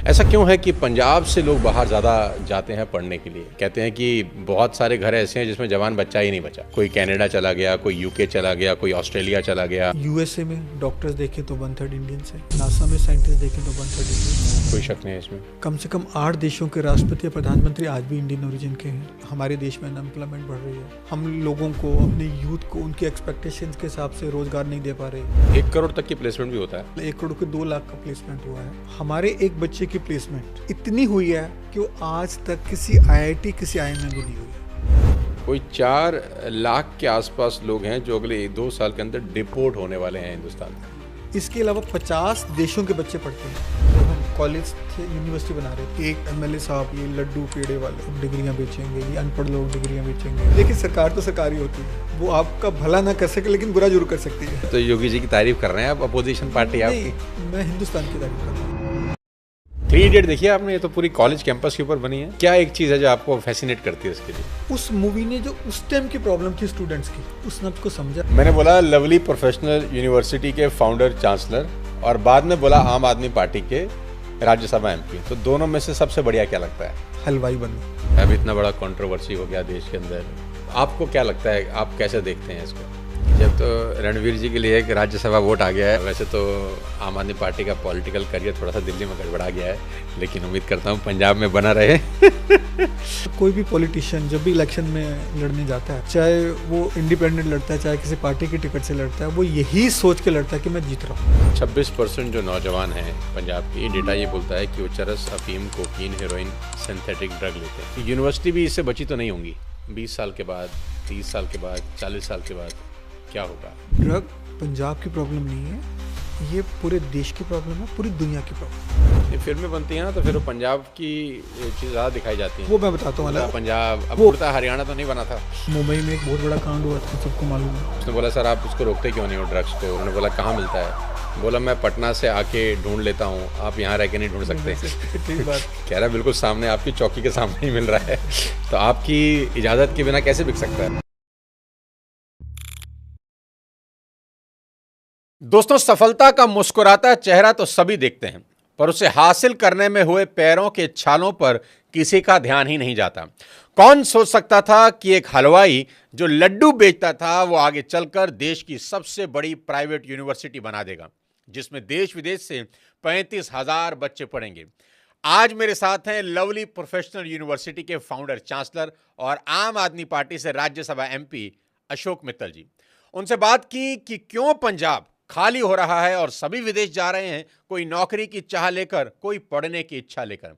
ऐसा क्यों है कि पंजाब से लोग बाहर ज़्यादा जाते हैं पढ़ने के लिए? कहते हैं कि बहुत सारे घर ऐसे हैं जिसमें जवान बच्चा ही नहीं बचा। कोई कनाडा चला गया, कोई यूके चला गया, कोई ऑस्ट्रेलिया चला गया। यूएसए में डॉक्टर्स देखें तो 1/3 इंडियंस है, नासा में साइंटिस्ट देखें तो 1/3 इंडियंस। कोई शक नहीं है इसमें। कम से कम 8 देशों के राष्ट्रपति या प्रधानमंत्री आज भी इंडियन ओरिजिन के हैं। हमारे देश में अनएम्प्लॉयमेंट बढ़ रही है। हम लोगों को, अपने यूथ को उनकी एक्सपेक्टेशंस के हिसाब से रोजगार नहीं दे पा रहे। 1 करोड़ तक की प्लेसमेंट भी होता है। 1 करोड़ के 2 लाख का प्लेसमेंट हुआ है। हमारे एक बच्चे की प्लेसमेंट इतनी हुई है कि वो आज तक किसी आईआईटी, किसी आईआईएम में भी नहीं हुई। कोई 4 लाख के आसपास लोग हैं जो अगले 2 साल के अंदर डिपोर्ट होने वाले हैं हिंदुस्तान में। इसके अलावा 50 देशों के बच्चे पढ़ते हैं। जब हम कॉलेज थे, यूनिवर्सिटी बना रहे थे, एक एमएलए साहब ये लड्डू पेड़े वाले डिग्रियां बेचेंगे, ये अनपढ़ लोग डिग्रियां बेचेंगे। लेकिन सरकार तो सरकारी होती है, वो आपका भला ना कर सके लेकिन बुरा जरूर कर सकती है। तो योगी जी की तारीफ कर रहे हैं आप, अपोजिशन पार्टी आपकी? नहीं, मैं हिंदुस्तान की तारीफ कर रहा हूँ। 3 इडियट देखिए आपने, ये तो पूरी कॉलेज कैंपस के ऊपर बनी है। क्या एक चीज़ है जो आपको फैसिनेट करती है इसके लिए? उस मूवी ने जो उस टाइम की प्रॉब्लम थी स्टूडेंट्स की, उसने उसको समझा। मैंने बोला लवली प्रोफेशनल यूनिवर्सिटी के फाउंडर चांसलर, और बाद में बोला आम आदमी पार्टी के राज्यसभा एमपी। तो दोनों में से सबसे बढ़िया क्या लगता है? हलवाई बनना। अब इतना बड़ा कंट्रोवर्सी हो गया देश के अंदर, आपको क्या लगता है, आप कैसे देखते हैं इसको? जब तो रणवीर जी के लिए एक राज्यसभा वोट आ गया है। वैसे तो आम आदमी पार्टी का पॉलिटिकल करियर थोड़ा सा दिल्ली में गड़बड़ा गया है, लेकिन उम्मीद करता हूँ पंजाब में बना रहे। कोई भी पॉलिटिशियन जब भी इलेक्शन में लड़ने जाता है, चाहे वो इंडिपेंडेंट लड़ता है, चाहे किसी पार्टी की टिकट से लड़ता है, वो यही सोच के लड़ता है कि मैं जीत रहा हूँ। 26% जो नौजवान हैं पंजाब की, डेटा ये बोलता है कि वो चरस, अफीम, कोकीन, हेरोइन, सिंथेटिक ड्रग लेते हैं। यूनिवर्सिटी भी इससे बची तो नहीं होंगी। 20 साल के बाद, 30 साल के बाद, 40 साल के बाद क्या होगा? ड्रग पंजाब की प्रॉब्लम नहीं है, ये पूरे देश की प्रॉब्लम है, पूरी दुनिया की प्रॉब्लम। ये फिल्में बनती हैं ना, तो फिर वो पंजाब की चीज़ ज़्यादा दिखाई जाती है। वो मैं बताता हूँ अलग। पंजाब अब वो उड़ता हरियाणा तो नहीं बना था। मुंबई में एक बहुत बड़ा कांड हुआ था, सबको मालूम है। उसने बोला सर आप उसको रोकते क्यों नहीं हो ड्रग्स को? उन्होंने बोला कहाँ मिलता है? बोला मैं पटना से आके ढूंढ लेता हूँ, आप यहाँ रह के नहीं ढूंढ सकते। ठीक बात। कह रहा बिल्कुल सामने, आपकी चौकी के सामने ही मिल रहा है, तो आपकी इजाज़त के बिना कैसे बिक सकता है? दोस्तों, सफलता का मुस्कुराता चेहरा तो सभी देखते हैं, पर उसे हासिल करने में हुए पैरों के छालों पर किसी का ध्यान ही नहीं जाता। कौन सोच सकता था कि एक हलवाई जो लड्डू बेचता था वो आगे चलकर देश की सबसे बड़ी प्राइवेट यूनिवर्सिटी बना देगा, जिसमें देश विदेश से 35,000 बच्चे पढ़ेंगे। आज मेरे साथ हैं लवली प्रोफेशनल यूनिवर्सिटी के फाउंडर चांसलर और आम आदमी पार्टी से राज्यसभा एमपी अशोक मित्तल जी। उनसे बात की कि क्यों पंजाब खाली हो रहा है और सभी विदेश जा रहे हैं, कोई नौकरी की चाह लेकर, कोई पढ़ने की इच्छा लेकर।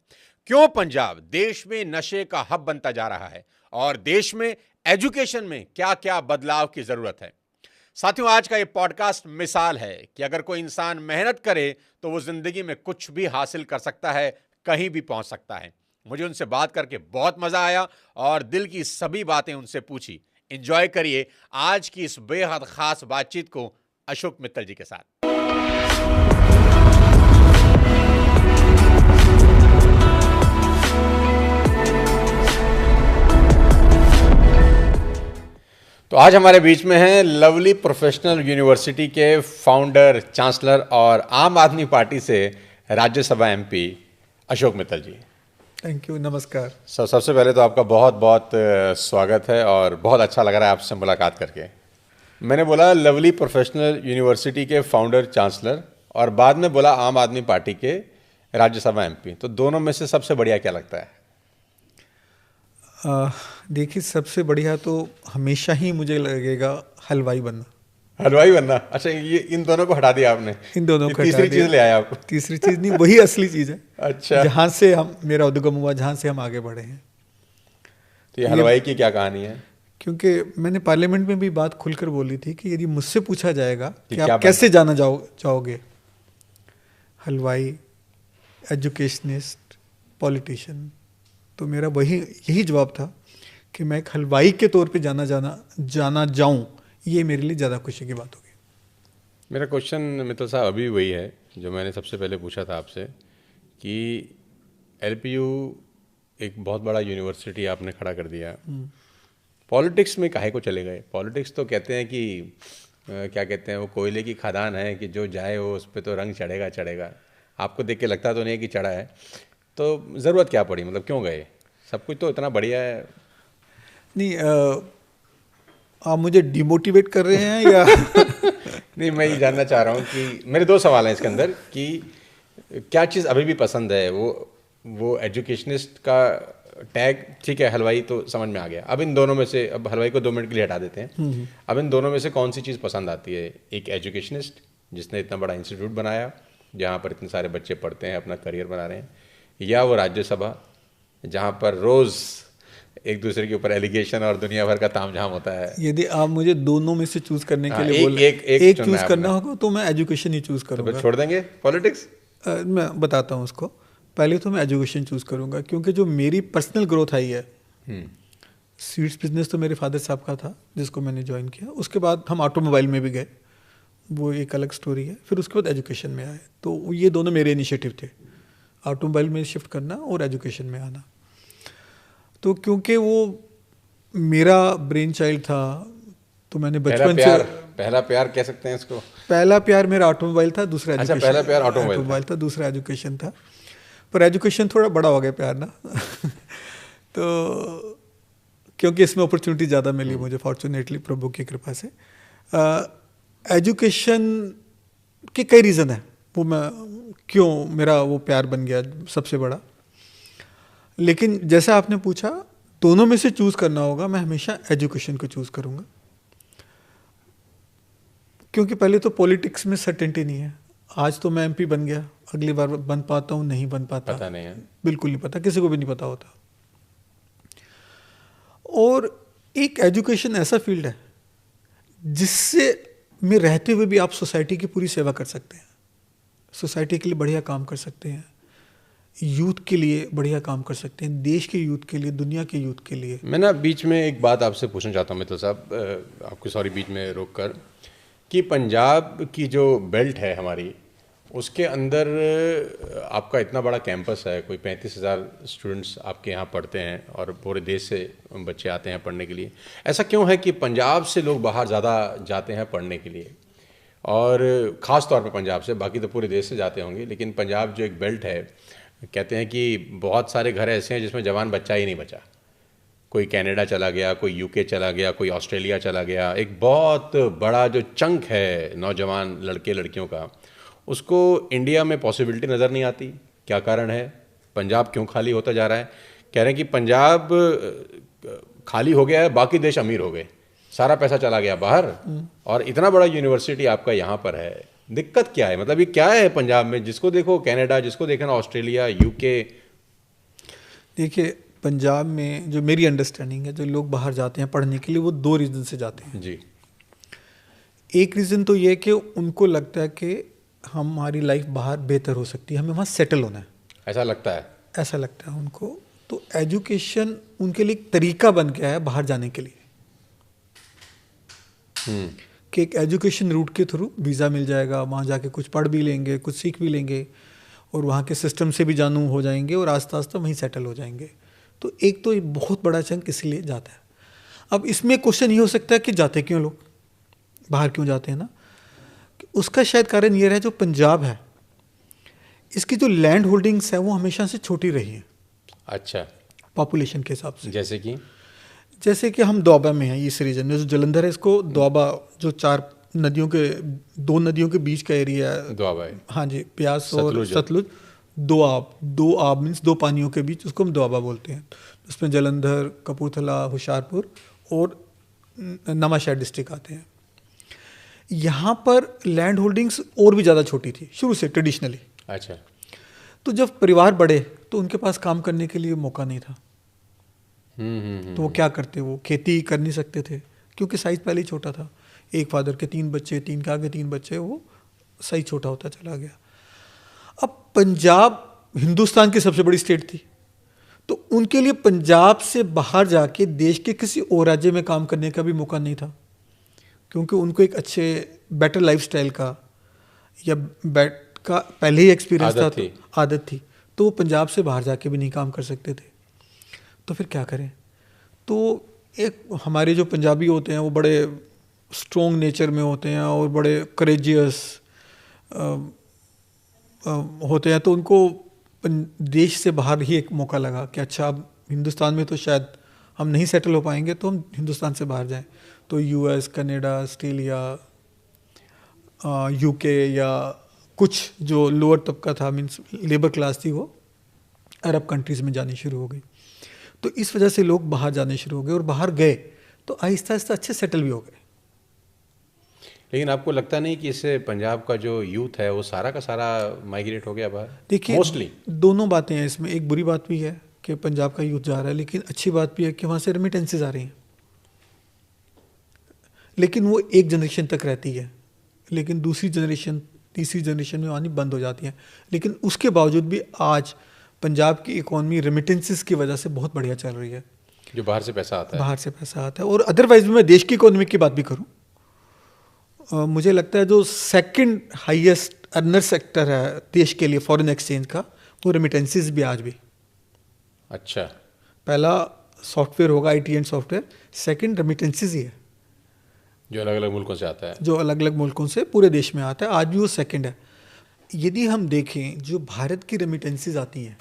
क्यों पंजाब देश में नशे का हब बनता जा रहा है और देश में एजुकेशन में क्या क्या बदलाव की जरूरत है। साथियों, आज का ये पॉडकास्ट मिसाल है कि अगर कोई इंसान मेहनत करे तो वो जिंदगी में कुछ भी हासिल कर सकता है, कहीं भी पहुंच सकता है। मुझे उनसे बात करके बहुत मजा आया और दिल की सभी बातें उनसे पूछी। एंजॉय करिए आज की इस बेहद खास बातचीत को अशोक मित्तल जी के साथ। तो आज हमारे बीच में हैं लवली प्रोफेशनल यूनिवर्सिटी के फाउंडर, चांसलर और आम आदमी पार्टी से Rajya Sabha MP Ashok Mittal ji. Thank you, नमस्कार। सबसे पहले तो आपका बहुत बहुत स्वागत है और बहुत अच्छा लग रहा है आपसे मुलाकात करके। मैंने बोला लवली प्रोफेशनल यूनिवर्सिटी के फाउंडर, चांसलर, और बाद में बोला आम आदमी पार्टी के राज्यसभा एमपी। तो दोनों में से सबसे बढ़िया क्या लगता है? देखिए, सबसे बढ़िया तो हमेशा ही मुझे लगेगा हलवाई बनना। हलवाई बनना? अच्छा, ये इन दोनों को हटा दिया आपने? इन दोनों को तीसरी चीज ले आया आप? तीसरी चीज नहीं, वही असली चीज है। अच्छा, जहाँ से मेरा उद्गम हुआ, जहाँ से हम आगे बढ़े हैं। तो ये हलवाई की क्या कहानी है? क्योंकि मैंने पार्लियामेंट में भी बात खुलकर बोली थी कि यदि मुझसे पूछा जाएगा कि आप क्या कैसे जाना चाहोगे, हलवाई, एजुकेशनिस्ट, पॉलिटिशियन, तो मेरा यही जवाब था कि मैं एक हलवाई के तौर पे जाना जाऊं, ये मेरे लिए ज़्यादा खुशी की बात होगी। मेरा क्वेश्चन मित्तल साहब अभी वही है जो मैंने सबसे पहले पूछा था आपसे, कि एलपीयू एक बहुत बड़ा यूनिवर्सिटी आपने खड़ा कर दिया, पॉलिटिक्स में काहे को चले गए? पॉलिटिक्स तो कहते हैं कि क्या कहते हैं, वो कोयले की खदान है कि जो जाए वो उस पर तो रंग चढ़ेगा। आपको देख के लगता तो नहीं है कि चढ़ा है, तो ज़रूरत क्या पड़ी, मतलब क्यों गए? सब कुछ तो इतना बढ़िया है। नहीं, आप मुझे डिमोटिवेट कर रहे हैं या नहीं, मैं ये जानना चाह रहा हूँ कि मेरे दो सवाल हैं इसके अंदर कि क्या चीज़ अभी भी पसंद है, वो एजुकेशनिस्ट का टैग, ठीक है, हलवाई तो समझ में आ गया। अब इन दोनों में से, अब हलवाई को 2 मिनट के लिए हटा देते हैं, अब इन दोनों में से कौन सी चीज़ पसंद आती है? एक एजुकेशनिस्ट जिसने इतना बड़ा इंस्टीट्यूट बनाया जहाँ पर इतने सारे बच्चे पढ़ते हैं, अपना करियर बना रहे हैं, या वो राज्यसभा जहाँ पर रोज़ एक दूसरे के ऊपर एलिगेशन और दुनिया भर का तामझाम होता है? यदि आप मुझे दोनों में से चूज करने के लिए एक- बोले, एक- एक एक चुनना चूज है करना आपने। होगा तो मैं एजुकेशन ही चूज तो फिर करूंगा। छोड़ देंगे पॉलिटिक्स? मैं बताता हूँ उसको। पहले तो मैं एजुकेशन चूज करूंगा, क्योंकि जो मेरी पर्सनल ग्रोथ आई है, सीड्स बिजनेस तो मेरे फादर साहब का था जिसको मैंने ज्वाइन किया। उसके बाद हम ऑटोमोबाइल में भी गए, वो एक अलग स्टोरी है। फिर उसके बाद एजुकेशन में आए, तो ये दोनों मेरे इनिशिएटिव थे, ऑटोमोबाइल में शिफ्ट करना और एजुकेशन में आना। तो क्योंकि वो मेरा ब्रेन चाइल्ड था, तो मैंने बचपन से, पहला प्यार कह सकते हैं इसको? पहला प्यार मेरा ऑटोमोबाइल था, दूसरा अच्छा, एजुकेशन। पहला प्यार ऑटोमोबाइल था, दूसरा एजुकेशन था। पर एजुकेशन थोड़ा बड़ा हो गया प्यार ना तो क्योंकि इसमें अपॉर्चुनिटी ज़्यादा मिली मुझे, फॉर्चुनेटली, प्रभु की कृपा से। एजुकेशन के कई रीज़न है, वो मैं क्यों मेरा वो प्यार बन गया सबसे बड़ा। लेकिन जैसा आपने पूछा, दोनों में से चूज़ करना होगा, मैं हमेशा एजुकेशन को चूज़ करूँगा। क्योंकि पहले तो पॉलिटिक्स में सर्टेनिटी नहीं है। आज तो मैं एमपी बन गया, अगली बार बन पाता हूँ नहीं बन पाता, पता नहीं है, बिल्कुल नहीं पता, किसी को भी नहीं पता होता। और एक एजुकेशन ऐसा फील्ड है जिससे में रहते हुए भी आप सोसाइटी की पूरी सेवा कर सकते हैं, सोसाइटी के लिए बढ़िया काम कर सकते हैं, यूथ के लिए बढ़िया काम कर सकते हैं, देश के यूथ के लिए, दुनिया के यूथ के लिए। मैं ना बीच में एक बात आपसे पूछना चाहता हूँ मित्तल साहब, आपको सॉरी बीच में रोक कर, कि पंजाब की जो बेल्ट है हमारी, उसके अंदर आपका इतना बड़ा कैंपस है, कोई 35,000 स्टूडेंट्स आपके यहाँ पढ़ते हैं और पूरे देश से बच्चे आते हैं पढ़ने के लिए। ऐसा क्यों है कि पंजाब से लोग बाहर ज़्यादा जाते हैं पढ़ने के लिए, और ख़ास तौर पे पंजाब से, बाकी तो पूरे देश से जाते होंगे, लेकिन पंजाब जो एक बेल्ट है, कहते हैं कि बहुत सारे घर ऐसे हैं जिसमें जवान बच्चा ही नहीं बचा। कोई कनाडा चला गया, कोई यूके चला गया, कोई ऑस्ट्रेलिया चला गया। एक बहुत बड़ा जो चंक है नौजवान लड़के लड़कियों का, उसको इंडिया में पॉसिबिलिटी नज़र नहीं आती। क्या कारण है? पंजाब क्यों खाली होता जा रहा है? कह रहे हैं कि पंजाब खाली हो गया है, बाकी देश अमीर हो गए, सारा पैसा चला गया बाहर, और इतना बड़ा यूनिवर्सिटी आपका यहाँ पर है। दिक्कत क्या है? मतलब ये क्या है पंजाब में? जिसको देखो कनाडा, जिसको देखो ना ऑस्ट्रेलिया, यूके। देखिए, पंजाब में जो मेरी अंडरस्टैंडिंग है, जो लोग बाहर जाते हैं पढ़ने के लिए, वो 2 रीज़न से जाते हैं जी। एक रीज़न तो ये है कि उनको लगता है कि हमारी लाइफ बाहर बेहतर हो सकती है, हमें वहाँ सेटल होना है, ऐसा लगता है? ऐसा लगता है उनको। तो एजुकेशन उनके लिए एक तरीका बन गया है बाहर जाने के लिए, कि एक एजुकेशन रूट के थ्रू वीज़ा मिल जाएगा, वहाँ जाके कुछ पढ़ भी लेंगे, कुछ सीख भी लेंगे, और वहाँ के सिस्टम से भी जानू हो जाएंगे, और आस्ता आस्ता वहीं सेटल हो जाएंगे। तो एक तो ये बहुत बड़ा चंक इसलिए जाता है। अब इसमें क्वेश्चन ये हो सकता है कि जाते क्यों लोग बाहर, क्यों जाते हैं ना, उसका शायद कारण ये रहा, जो पंजाब है इसकी जो लैंड होल्डिंग्स है वो हमेशा से छोटी रही हैं। अच्छा, पॉपुलेशन के हिसाब से। जैसे कि हम दोआबा में हैं, इस रीजन में जो जलंधर है, इसको दोआबा, जो 4 नदियों के, 2 नदियों के बीच का एरिया है, दोआबा है। हाँ जी, ब्यास और सतलुज, दो आब मीन्स 2 पानियों के बीच, उसको हम दोआबा बोलते हैं। उसमें जलंधर, कपूरथला, होशियारपुर और नवांशहर डिस्ट्रिक्ट आते हैं। यहाँ पर लैंड होल्डिंग्स और भी ज़्यादा छोटी थी शुरू से, ट्रेडिशनली। अच्छा। तो जब परिवार बढ़े तो उनके पास काम करने के लिए मौका नहीं था। तो वो क्या करते, वो खेती कर नहीं सकते थे क्योंकि साइज पहले ही छोटा था। एक फादर के 3 बच्चे, 3 के आगे 3 बच्चे, वो साइज छोटा होता चला गया। अब पंजाब हिंदुस्तान की सबसे बड़ी स्टेट थी, तो उनके लिए पंजाब से बाहर जाके देश के किसी और राज्य में काम करने का भी मौका नहीं था, क्योंकि उनको एक अच्छे बेटर लाइफस्टाइल का या का पहले ही एक्सपीरियंस था, आदत थी, तो वो पंजाब से बाहर जाके भी नहीं काम कर सकते थे। तो फिर क्या करें? तो एक हमारे जो पंजाबी होते हैं वो बड़े स्ट्रॉन्ग नेचर में होते हैं और बड़े करेजियस, होते हैं तो उनको देश से बाहर ही एक मौका लगा कि अच्छा अब हिंदुस्तान में तो शायद हम नहीं सेटल हो पाएंगे, तो हम हिंदुस्तान से बाहर जाएं। तो यूएस, कनाडा, ऑस्ट्रेलिया, यूके या कुछ जो लोअर तबका था, मीन्स लेबर क्लास थी, वो अरब कंट्रीज़ में जानी शुरू हो गई। तो इस वजह से लोग बाहर जाने शुरू हो गए, और बाहर गए तो आहिस्ता आहिस्ता अच्छे सेटल भी हो गए। लेकिन आपको लगता नहीं कि इससे पंजाब का जो यूथ है वो सारा का सारा माइग्रेट हो गया बाहर? देखिए, मोस्टली दोनों बातें हैं इसमें। एक बुरी बात भी है कि पंजाब का यूथ जा रहा है, लेकिन अच्छी बात भी है कि वहाँ से रेमिटेंसेज आ रही हैं। लेकिन वो एक जनरेशन तक रहती है, लेकिन दूसरी जनरेशन, तीसरी जनरेशन में आनी बंद हो जाती है। लेकिन उसके बावजूद भी आज पंजाब की इकॉनमी रेमिटेंसेस की वजह से बहुत बढ़िया चल रही है। जो बाहर से पैसा आता है, बाहर से पैसा आता है। और अदरवाइज भी मैं देश की इकोनॉमी की बात भी करूं, मुझे लगता है जो सेकंड हाईएस्ट अर्नर सेक्टर है देश के लिए फॉरेन एक्सचेंज का, वो रेमिटेंसेस भी आज भी। अच्छा, पहला सॉफ्टवेयर होगा, IT and software, second remittances ही है, जो अलग अलग मुल्कों से आता है, जो अलग अलग मुल्कों से पूरे देश में आता है। आज भी वो सेकंड है। यदि हम देखें जो भारत की रेमिटेंसेस आती हैं,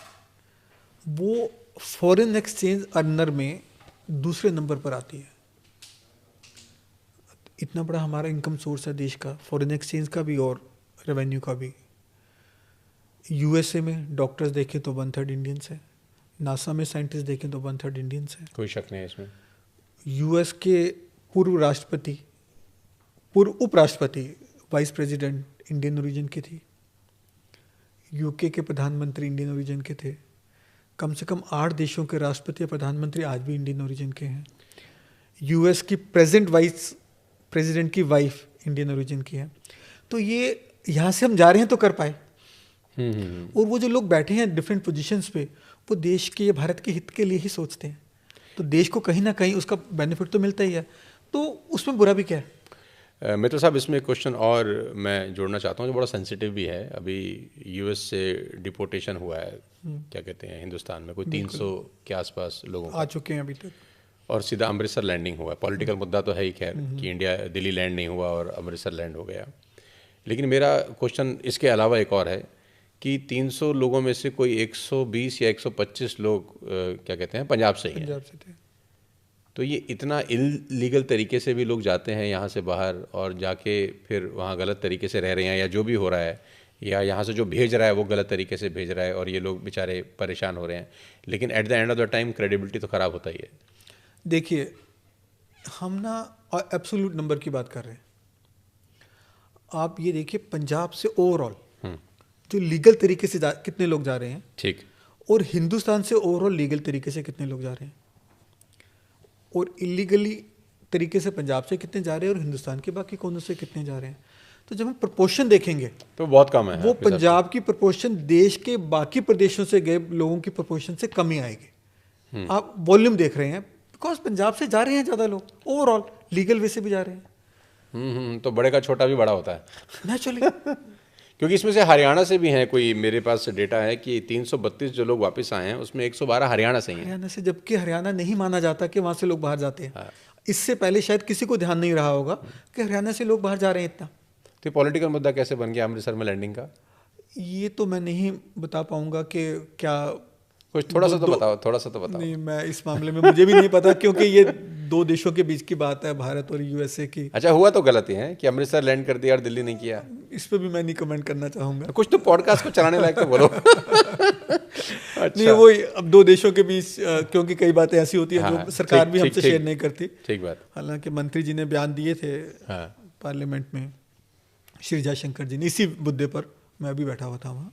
वो फॉरेन एक्सचेंज अर्नर में दूसरे नंबर पर आती है। इतना बड़ा हमारा इनकम सोर्स है देश का, फॉरेन एक्सचेंज का भी और रेवेन्यू का भी। यूएसए में डॉक्टर्स देखें तो 1/3 इंडियंस है, नासा में साइंटिस्ट देखें तो 1/3 इंडियंस है। कोई शक नहीं है इसमें। यूएस के पूर्व राष्ट्रपति, पूर्व उपराष्ट्रपति, वाइस प्रेसिडेंट इंडियन ओरिजिन की थी। यूके के प्रधानमंत्री इंडियन ओरिजिन के थे। कम से कम 8 देशों के राष्ट्रपति या प्रधानमंत्री आज भी इंडियन ओरिजिन के हैं। यूएस की प्रेजेंट वाइस प्रेसिडेंट की वाइफ इंडियन ओरिजिन की है। तो ये यहाँ से हम जा रहे हैं तो कर पाए। और वो जो लोग बैठे हैं डिफरेंट पोजीशंस पे, वो देश के, भारत के हित के लिए ही सोचते हैं। तो देश को कहीं ना कहीं उसका बेनिफिट तो मिलता ही है, तो उसमें बुरा भी क्या है। मित्र साहब, इसमें एक क्वेश्चन और मैं जोड़ना चाहता हूँ जो बड़ा सेंसिटिव भी है। अभी यूएस से डिपोर्टेशन हुआ है, क्या कहते हैं, हिंदुस्तान में कोई 300 के आसपास लोगों आ चुके हैं अभी तक, और सीधा अमृतसर लैंडिंग हुआ है। पॉलिटिकल मुद्दा तो है ही खैर कि इंडिया दिल्ली लैंड नहीं हुआ और अमृतसर लैंड हो गया। लेकिन मेरा क्वेश्चन इसके अलावा एक और है कि 300 लोगों में से कोई 120 या 125 लोग क्या कहते हैं पंजाब से ही हैं। पंजाब से थे। तो ये इतना इलीगल तरीके से भी लोग जाते हैं यहाँ से बाहर, और जाके फिर वहाँ गलत तरीके से रह रहे हैं, या जो भी हो रहा है, या यहाँ से जो भेज रहा है वो गलत तरीके से भेज रहा है, और ये लोग बेचारे परेशान हो रहे हैं। लेकिन at the end of the time credibility तो ख़राब होता ही है। देखिए, हम ना एब्सोल्यूट नंबर की बात कर रहे हैं। आप ये देखिए, पंजाब से ओवरऑल जो लीगल तरीके से कितने लोग जा रहे हैं, ठीक, और हिंदुस्तान से ओवरऑल लीगल तरीके से कितने लोग जा रहे हैं, और इलीगली तरीके से पंजाब से कितने जा रहे हैं, और हिंदुस्तान के बाकी कोनों से कितने जा रहे हैं। तो जब हम प्रपोर्शन देखेंगे तो बहुत कम है। वो पंजाब की प्रपोर्शन देश के बाकी प्रदेशों से गए लोगों की प्रपोर्शन से कम ही आएगी। आप वॉल्यूम देख रहे हैं, बिकॉज पंजाब से जा रहे हैं ज़्यादा लोग, ओवरऑल लीगल वे से भी जा रहे हैं। तो बड़े का छोटा भी बड़ा होता है नेचुरली। क्योंकि इसमें से हरियाणा से भी हैं, कोई मेरे पास डेटा है कि 332 जो लोग वापस आए हैं उसमें 112 हरियाणा से ही हैं। हरियाणा से, जबकि हरियाणा नहीं माना जाता कि वहाँ से लोग बाहर जाते हैं। इससे पहले शायद किसी को ध्यान नहीं रहा होगा कि हरियाणा से लोग बाहर जा रहे हैं इतना। तो पॉलिटिकल मुद्दा कैसे बन गया अमृतसर में लैंडिंग का? ये तो मैं नहीं बता पाऊंगा कि क्या, कुछ थोड़ा सा तो बताओ, थोड़ा सा तो बताओ। नहीं, मैं इस मामले में मुझे भी नहीं पता, क्योंकि ये 2 देशों के बीच की बात है, भारत और यूएसए की। अच्छा, हुआ तो गलत ही है कि अमृतसर लैंड कर दिया और दिल्ली नहीं किया। इस पे भी मैं नहीं कमेंट करना चाहूँगा। कुछ तो पॉडकास्ट को चलाने लायक तो बोलो। अच्छा। नहीं, वो अब 2 देशों के बीच, क्योंकि कई बातें ऐसी होती हैं जो सरकार भी हमसे शेयर नहीं करती। ठीक बात। हालांकि मंत्री जी ने बयान दिए थे पार्लियामेंट में, श्री जयशंकर जी ने, इसी मुद्दे पर। मैं भी बैठा हुआ था वहाँ,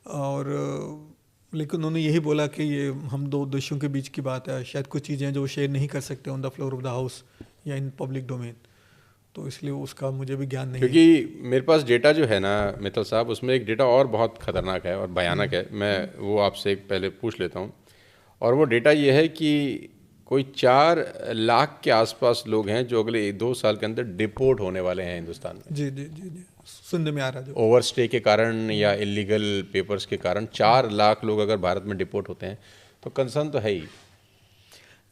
और लेकिन उन्होंने यही बोला कि ये हम 2 देशों के बीच की बात है, शायद कुछ चीज़ें जो शेयर नहीं कर सकते on the floor of the house या इन पब्लिक डोमेन, तो इसलिए उसका मुझे भी ज्ञान नहीं है। क्योंकि मेरे पास डेटा जो है ना मित्तल साहब, उसमें एक डेटा और बहुत खतरनाक है और भयानक है। मैं वो आपसे एक पहले पूछ लेता हूँ, और वो डेटा ये है कि कोई 4 लाख के आसपास लोग हैं जो अगले 2 साल के अंदर डिपोर्ट होने वाले हैं हिंदुस्तान में। जी जी जी जी, सुनने में आ रहा है। जो ओवरस्टे के कारण या इलीगल पेपर्स के कारण 4 लाख लोग अगर भारत में डिपोर्ट होते हैं तो कंसर्न तो है ही।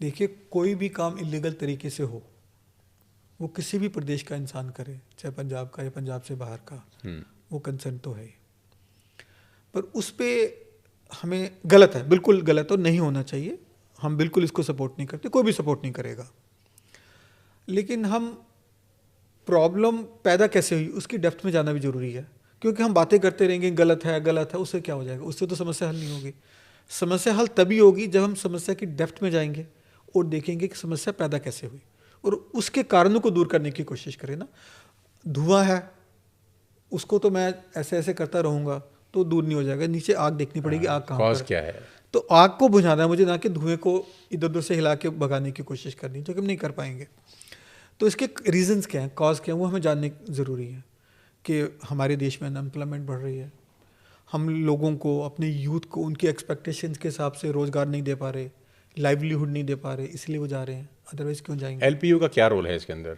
देखिए, कोई भी काम इलीगल तरीके से हो, वो किसी भी प्रदेश का इंसान करे, चाहे पंजाब का या पंजाब से बाहर का, वो कंसर्न तो है ही। पर उस पर हमें गलत है, बिल्कुल गलत और नहीं होना चाहिए। हम बिल्कुल इसको सपोर्ट नहीं करते, कोई भी सपोर्ट नहीं करेगा। लेकिन हम प्रॉब्लम पैदा कैसे हुई उसकी डेप्थ में जाना भी जरूरी है, क्योंकि हम बातें करते रहेंगे गलत है, उससे क्या हो जाएगा? उससे तो समस्या हल नहीं होगी। समस्या हल तभी होगी जब हम समस्या की डेप्थ में जाएंगे और देखेंगे कि समस्या पैदा कैसे हुई और उसके कारणों को दूर करने की कोशिश करें ना। धुआं है, उसको तो मैं ऐसे ऐसे करता रहूँगा तो दूर नहीं हो जाएगा, नीचे आग देखनी पड़ेगी, आग कहाँ कॉज पर क्या है। तो आग को बुझाना है मुझे, ना कि धुएं को इधर उधर से हिला के भगाने की कोशिश करनी, जो कि हम नहीं कर पाएंगे। तो इसके रीजंस क्या हैं, कॉज क्या है, वो हमें जानने ज़रूरी है। कि हमारे देश में अनएम्प्लॉयमेंट बढ़ रही है, हम लोगों को, अपने यूथ को उनकी एक्सपेक्टेशंस के हिसाब से रोज़गार नहीं दे पा रहे, लाइवलीहुड नहीं दे पा रहे, इसलिए वो जा रहे हैं, अदरवाइज क्यों जाएंगे। एलपीयू का क्या रोल है इसके अंदर?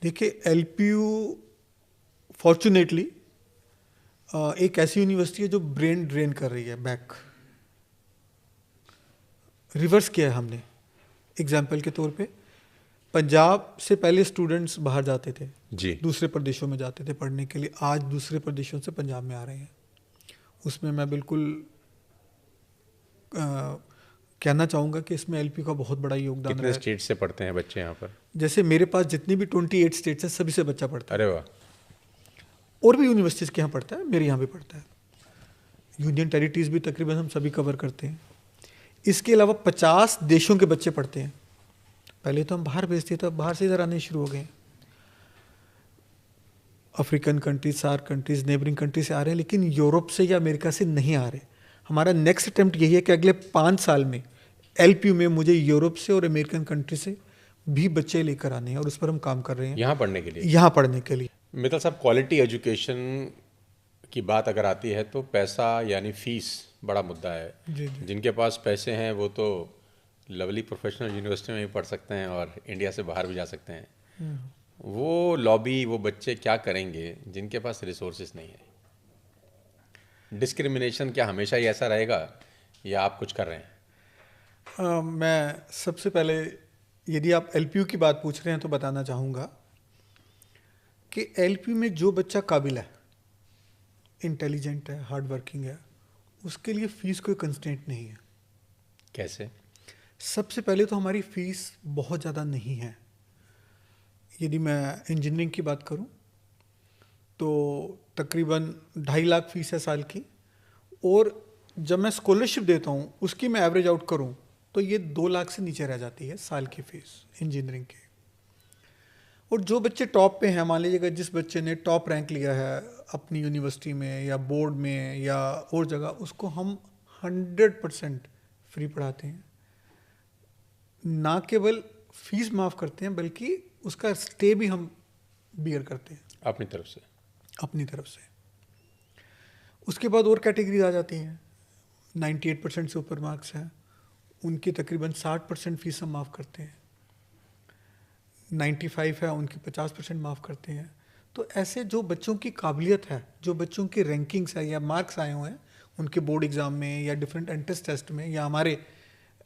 देखिए, एलपीयू फॉर्चुनेटली एक ऐसी यूनिवर्सिटी है जो ब्रेन ड्रेन कर रही है बैक। रिवर्स किया है हमने। एग्जाम्पल के तौर पे पंजाब से पहले स्टूडेंट्स बाहर जाते थे जी, दूसरे प्रदेशों में जाते थे पढ़ने के लिए, आज दूसरे प्रदेशों से पंजाब में आ रहे हैं। उसमें मैं बिल्कुल कहना चाहूँगा कि इसमें एलपी का बहुत बड़ा योगदान कितने रहा है। स्टेट से पढ़ते हैं बच्चे यहाँ पर? जैसे मेरे पास जितनी भी 28 स्टेट्स हैं सभी से बच्चा पढ़ता है। अरे वाह। और भी यूनिवर्सिटीज़ के यहाँ पढ़ता है, मेरे यहाँ भी पढ़ता है। यूनियन टेरिटरीज भी तकरीबन हम सभी कवर करते हैं। इसके अलावा 50 देशों के बच्चे पढ़ते हैं। पहले तो हम बाहर भेजते थे, अब बाहर से इधर आने शुरू हो गए। African countries, SAARC countries, neighbouring country से आ रहे हैं, लेकिन यूरोप से या अमेरिका से नहीं आ रहे। हमारा नेक्स्ट अटेम्प्ट यही है कि अगले 5 साल में एलपीयू में मुझे यूरोप से और अमेरिकन कंट्री से भी बच्चे लेकर आने हैं, और उस पर हम काम कर रहे हैं। यहाँ पढ़ने के लिए? यहाँ पढ़ने के लिए। मित्तल साहब, क्वालिटी एजुकेशन की बात अगर आती है तो पैसा यानी फीस बड़ा मुद्दा है। जी जी। जिनके पास पैसे हैं वो तो लवली प्रोफेशनल यूनिवर्सिटी में भी पढ़ सकते हैं और इंडिया से बाहर भी जा सकते हैं। वो लॉबी, वो बच्चे क्या करेंगे जिनके पास रिसोर्सेज नहीं है? डिस्क्रिमिनेशन क्या हमेशा ही ऐसा रहेगा या आप कुछ कर रहे हैं? मैं सबसे पहले, यदि आप एलपीयू की बात पूछ रहे हैं तो बताना चाहूँगा कि एलपीयू में जो बच्चा काबिल है, इंटेलिजेंट है, हार्ड वर्किंग है, उसके लिए फ़ीस कोई कंस्ट्रेंट नहीं है। कैसे? सबसे पहले तो हमारी फ़ीस बहुत ज़्यादा नहीं है। यदि मैं इंजीनियरिंग की बात करूं तो तकरीबन 2.5 लाख फ़ीस है साल की, और जब मैं स्कॉलरशिप देता हूं उसकी मैं एवरेज आउट करूं तो ये 2 लाख से नीचे रह जाती है साल की फ़ीस इंजीनियरिंग की। और जो बच्चे टॉप पे हैं, मान लीजिएगा जिस बच्चे ने टॉप रैंक लिया है अपनी यूनिवर्सिटी में या बोर्ड में या और जगह, उसको हम 100% फ्री पढ़ाते हैं। ना केवल फीस माफ़ करते हैं बल्कि उसका स्टे भी हम बियर करते हैं अपनी तरफ से। अपनी तरफ से। उसके बाद और कैटेगरीज आ जाती हैं। 98% से ऊपर मार्क्स हैं, उनकी तकरीबन 60% फीस हम माफ़ करते हैं। 95 है, उनकी 50% माफ़ करते हैं। तो ऐसे जो बच्चों की काबिलियत है, जो बच्चों की रैंकिंग्स है या मार्क्स आए हुए हैं उनके बोर्ड एग्ज़ाम में या डिफरेंट एंट्रेंस टेस्ट में या हमारे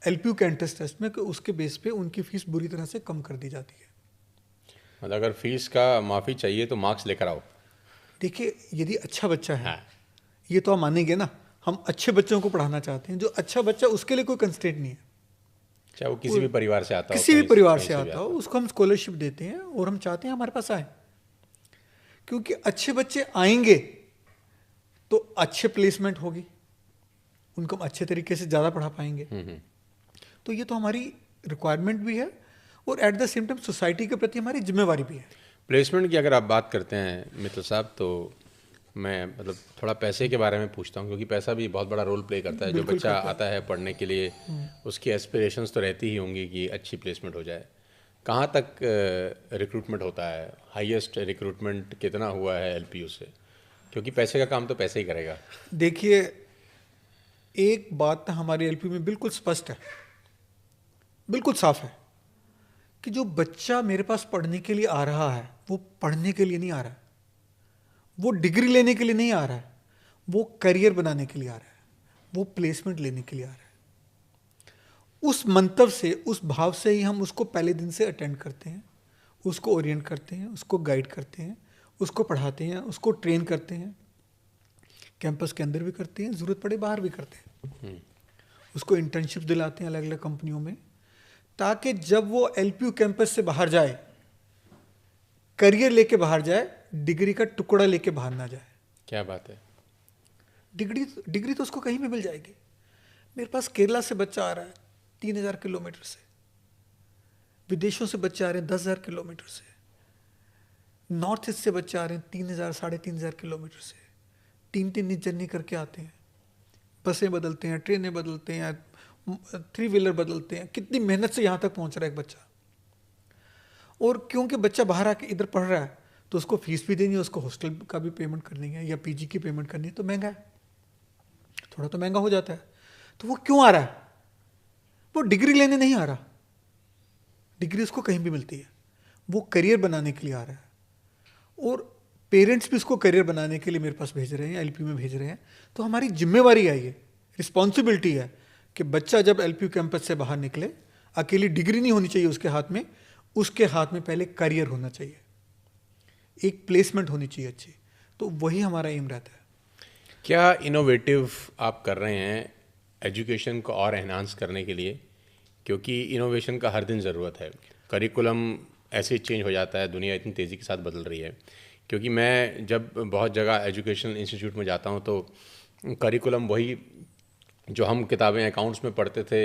एलपीयू के एंट्रेंस टेस्ट में, कि उसके बेस पे उनकी फ़ीस बुरी तरह से कम कर दी जाती है। मतलब अगर फीस का माफ़ी चाहिए तो मार्क्स लेकर आओ। देखिए, यदि अच्छा बच्चा है, हाँ। ये तो हम मानेंगे ना, हम अच्छे बच्चों को पढ़ाना चाहते हैं। जो अच्छा बच्चा, उसके लिए कोई कंस्ट्रेंट नहीं है, चाहे वो किसी भी परिवार से आता हो, किसी भी कहीं परिवार कहीं से भी आता हो, उसको हम स्कॉलरशिप देते हैं और हम चाहते हैं हमारे पास आए। क्योंकि अच्छे बच्चे आएंगे तो अच्छे प्लेसमेंट होगी, उनको हम अच्छे तरीके से ज़्यादा पढ़ा पाएंगे। तो ये तो हमारी रिक्वायरमेंट भी है और at the same time society के प्रति हमारी जिम्मेवारी भी है। प्लेसमेंट की अगर आप बात करते हैं मित्तल साहब, तो मैं मतलब थोड़ा पैसे के बारे में पूछता हूँ, क्योंकि पैसा भी बहुत बड़ा रोल प्ले करता है। जो बिल्कुल बच्चा करता है। आता है पढ़ने के लिए, उसकी एस्पिरेशंस तो रहती ही होंगी कि अच्छी प्लेसमेंट हो जाए। कहाँ तक रिक्रूटमेंट होता है? हाईएस्ट रिक्रूटमेंट कितना हुआ है एलपीयू से? क्योंकि पैसे का काम तो पैसे ही करेगा। देखिए, एक बात हमारे एलपी में बिल्कुल स्पष्ट है, बिल्कुल साफ है, कि जो बच्चा मेरे पास पढ़ने के लिए आ रहा है वो पढ़ने के लिए नहीं आ रहा है, वो डिग्री लेने के लिए नहीं आ रहा है, वो करियर बनाने के लिए आ रहा है, वो प्लेसमेंट लेने के लिए आ रहा है। उस मंतव्य से, उस भाव से ही हम उसको पहले दिन से अटेंड करते हैं, उसको ओरिएंट करते हैं, उसको गाइड करते हैं, उसको पढ़ाते हैं, उसको ट्रेन करते हैं कैंपस के अंदर भी करते हैं, ज़रूरत पड़े बाहर भी करते हैं। उसको इंटर्नशिप दिलाते हैं अलग अलग कंपनियों में, ताकि जब वो एलपीयू कैंपस से बाहर जाए, करियर लेके बाहर जाए, डिग्री का टुकड़ा लेके बाहर ना जाए। क्या बात है। डिग्री तो उसको कहीं भी मिल जाएगी। मेरे पास केरला से बच्चा आ रहा है 3000 किलोमीटर से, विदेशों से बच्चे आ रहे हैं 10,000 किलोमीटर से, नॉर्थ ईस्ट से बच्चे आ रहे हैं 3000 3,500 किलोमीटर से, 3 दिन जर्नी करके आते हैं, बसें बदलते हैं, ट्रेनें बदलते हैं, 3 व्हीलर बदलते हैं। कितनी मेहनत से यहाँ तक पहुँच रहा है एक बच्चा। और क्योंकि बच्चा बाहर आके इधर पढ़ रहा है तो उसको फीस भी देनी है, उसको हॉस्टल का भी पेमेंट करनी है या पीजी की पेमेंट करनी है, तो महंगा है, थोड़ा तो महंगा हो जाता है। तो वो क्यों आ रहा है? वो डिग्री लेने नहीं आ रहा, डिग्री उसको कहीं भी मिलती है, वो करियर बनाने के लिए आ रहा है। और पेरेंट्स भी उसको करियर बनाने के लिए मेरे पास भेज रहे हैं, एलपी में भेज रहे हैं। तो हमारी जिम्मेवारी है, ये रिस्पॉन्सिबिलिटी है कि बच्चा जब एलपी कैंपस से बाहर निकले, अकेली डिग्री नहीं होनी चाहिए उसके हाथ में, उसके हाथ में पहले करियर होना चाहिए, एक प्लेसमेंट होनी चाहिए अच्छी। तो वही हमारा एम रहता है। क्या इनोवेटिव आप कर रहे हैं एजुकेशन को और एनहांस करने के लिए? क्योंकि इनोवेशन का हर दिन ज़रूरत है। करिकुलम ऐसे चेंज हो जाता है, दुनिया इतनी तेज़ी के साथ बदल रही है। क्योंकि मैं जब बहुत जगह एजुकेशनल इंस्टीट्यूट में जाता हूँ तो करिकुलम वही जो हम किताबें अकाउंट्स में पढ़ते थे,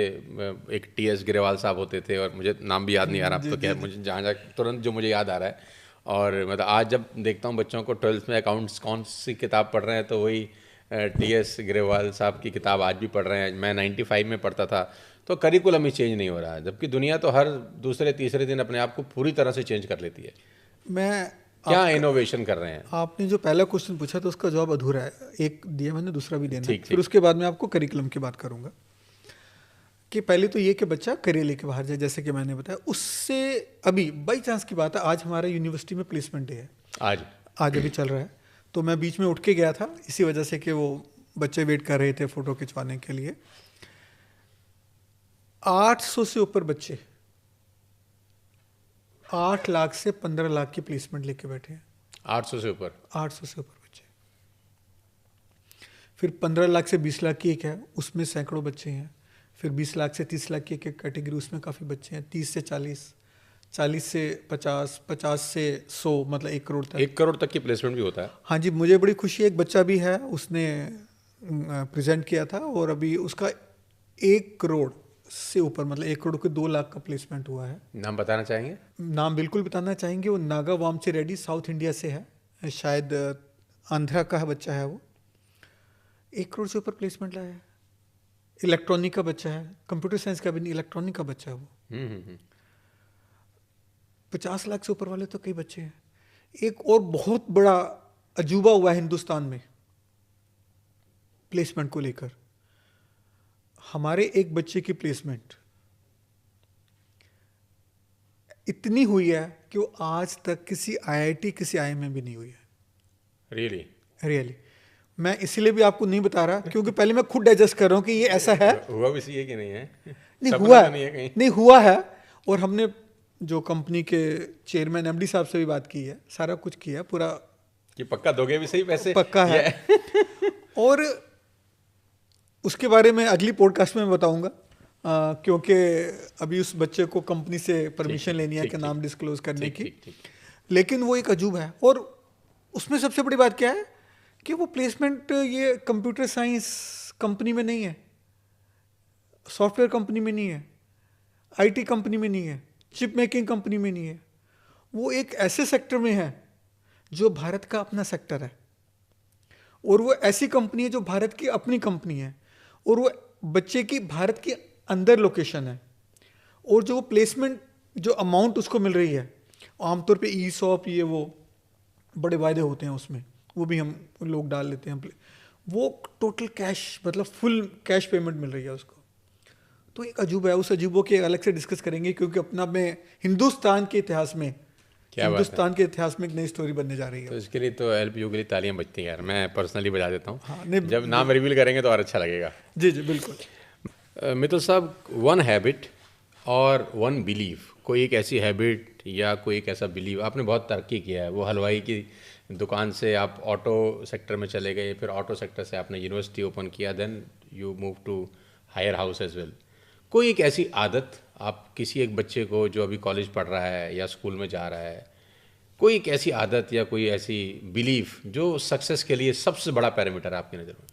एक टीएस ग्रेवाल साहब होते थे, और मुझे नाम भी याद नहीं आ रहा अब तो, क्या मुझे जहाँ तुरंत जो मुझे याद आ रहा है। और मतलब आज जब देखता हूँ बच्चों को 12th में अकाउंट्स कौन सी किताब पढ़ रहे हैं, तो वही टीएस ग्रेवाल साहब की किताब आज भी पढ़ रहे हैं। मैं 95 में पढ़ता था। तो करिकुलम ही चेंज नहीं हो रहा है, जबकि दुनिया तो हर दूसरे तीसरे दिन अपने आप को पूरी तरह से चेंज कर लेती है। मैं क्या इनोवेशन कर रहे हैं? आपने जो पहला क्वेश्चन पूछा तो उसका जवाब अधूरा है, एक दिया मैंने, दूसरा भी देना। ठीक, फिर उसके बाद मैं आपको करिकुलम की बात करूंगा। कि पहले तो ये कि बच्चा करियर लेके बाहर जाए, जैसे कि मैंने बताया। उससे अभी बाई चांस की बात है, आज हमारे यूनिवर्सिटी में प्लेसमेंट डे है, आज अभी चल रहा है। तो मैं बीच में उठ के गया था, इसी वजह से कि वो बच्चे वेट कर रहे थे फोटो खिंचवाने के लिए। 800 से ऊपर बच्चे 8 लाख से 15 लाख की प्लेसमेंट लेके बैठे हैं। 800 से ऊपर 800 से ऊपर बच्चे। फिर 15 लाख से 20 लाख की एक है, उसमें सैकड़ों बच्चे हैं। फिर 20 लाख से 30 लाख की एक कैटेगरी, उसमें काफ़ी बच्चे हैं। 30 से 40, 40 से 50, 50 से 100, मतलब 1 करोड़ तक। 1 करोड़ तक की प्लेसमेंट भी होता है? हाँ जी, मुझे बड़ी खुशी है। एक बच्चा भी है, उसने प्रेजेंट किया था और अभी उसका 1 करोड़ से ऊपर, मतलब 1 करोड़ के 2 लाख का प्लेसमेंट हुआ है। नाम बताना चाहेंगे? नाम बिल्कुल बताना चाहेंगे। वो नागा वामचे रेड्डी, साउथ इंडिया से है, शायद आंध्रा का बच्चा है। वो 1 करोड़ से ऊपर प्लेसमेंट लाया है। इलेक्ट्रॉनिक का बच्चा है, कंप्यूटर साइंस का भी नहीं, इलेक्ट्रॉनिक का बच्चा है वो। 50 लाख से ऊपर वाले तो कई बच्चे हैं। एक और बहुत बड़ा अजूबा हुआ है हिंदुस्तान में प्लेसमेंट को लेकर। हमारे एक बच्चे की प्लेसमेंट इतनी हुई है कि वो आज तक किसी आईआईटी, किसी आईआईएम में भी नहीं हुई है। रियली मैं इसीलिए भी आपको नहीं बता रहा, क्योंकि पहले मैं खुद डाइजेस्ट कर रहा हूँ कि ये ऐसा है। हुआ भी सही है कि नहीं है? नहीं हुआ है, नहीं हुआ है। और हमने जो कंपनी के चेयरमैन एमडी साहब से भी बात की है, सारा कुछ किया पूरा, कि पक्का दोगे भी सही पैसे? पक्का है। और उसके बारे में अगली पॉडकास्ट में बताऊंगा, क्योंकि अभी उस बच्चे को कंपनी से परमिशन लेनी है कि नाम डिस्क्लोज करने की। लेकिन वो एक अजूबा है। और उसमें सबसे बड़ी बात क्या है कि वो प्लेसमेंट ये कंप्यूटर साइंस कंपनी में नहीं है, सॉफ्टवेयर कंपनी में नहीं है, आईटी कंपनी में नहीं है, चिप मेकिंग कंपनी में नहीं है। वो एक ऐसे सेक्टर में है जो भारत का अपना सेक्टर है, और वो ऐसी कंपनी है जो भारत की अपनी कंपनी है, और वो बच्चे की भारत के अंदर लोकेशन है। और जो प्लेसमेंट, जो अमाउंट उसको मिल रही है, आमतौर पे ई-सॉप, ये वो बड़े वायदे होते हैं उसमें, वो भी हम लोग डाल लेते हैं। वो टोटल कैश, मतलब फुल कैश पेमेंट मिल रही है उसको। तो एक अजूबा है। उस अजूबों के अलग से डिस्कस करेंगे, क्योंकि अपना में हिंदुस्तान के इतिहास में, हिंदुस्तान के इतिहास में एक नई स्टोरी बनने जा रही है। तो इसके लिए तो एलपीयू के लिए तालियां बजती हैं यार, मैं पर्सनली बजा देता हूँ। हाँ, जब नाम रिवील करेंगे तो और अच्छा लगेगा। जी जी बिल्कुल। मित्तल साहब, 1 हैबिट और 1 बिलीव, कोई एक ऐसी हैबिट या कोई एक ऐसा बिलीव, आपने बहुत तरक्की किया है, वो हलवाई की दुकान से आप ऑटो सेक्टर में चले गए, फिर ऑटो सेक्टर से आपने यूनिवर्सिटी ओपन किया, then you move to higher house as well. कोई एक ऐसी आदत आप किसी एक बच्चे को जो अभी कॉलेज पढ़ रहा है या स्कूल में जा रहा है, कोई एक ऐसी आदत या कोई ऐसी बिलीफ जो सक्सेस के लिए सबसे बड़ा पैरामीटर है आपकी नज़र में?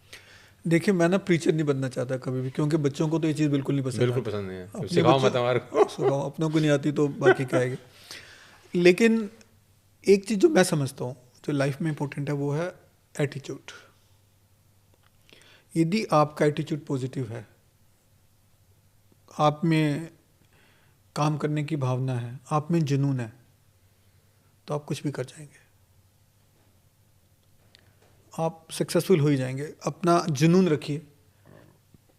देखिए, मैं ना प्रीचर नहीं बनना चाहता कभी भी, क्योंकि बच्चों को तो ये चीज़ बिल्कुल नहीं पसंद। बिल्कुल पसंद नहीं है, सिखाओ मत हमारे को। सिखाओ, अपनों को नहीं आती तो बाकी क्या आएगी। लेकिन एक चीज़ जो मैं समझता हूँ जो लाइफ में इम्पोर्टेंट है वो है एटीट्यूड। यदि आपका एटीट्यूड पॉजिटिव है, आप में काम करने की भावना है, आप में जुनून है, तो आप कुछ भी कर जाएंगे, आप सक्सेसफुल हो ही जाएंगे। अपना जुनून रखिए,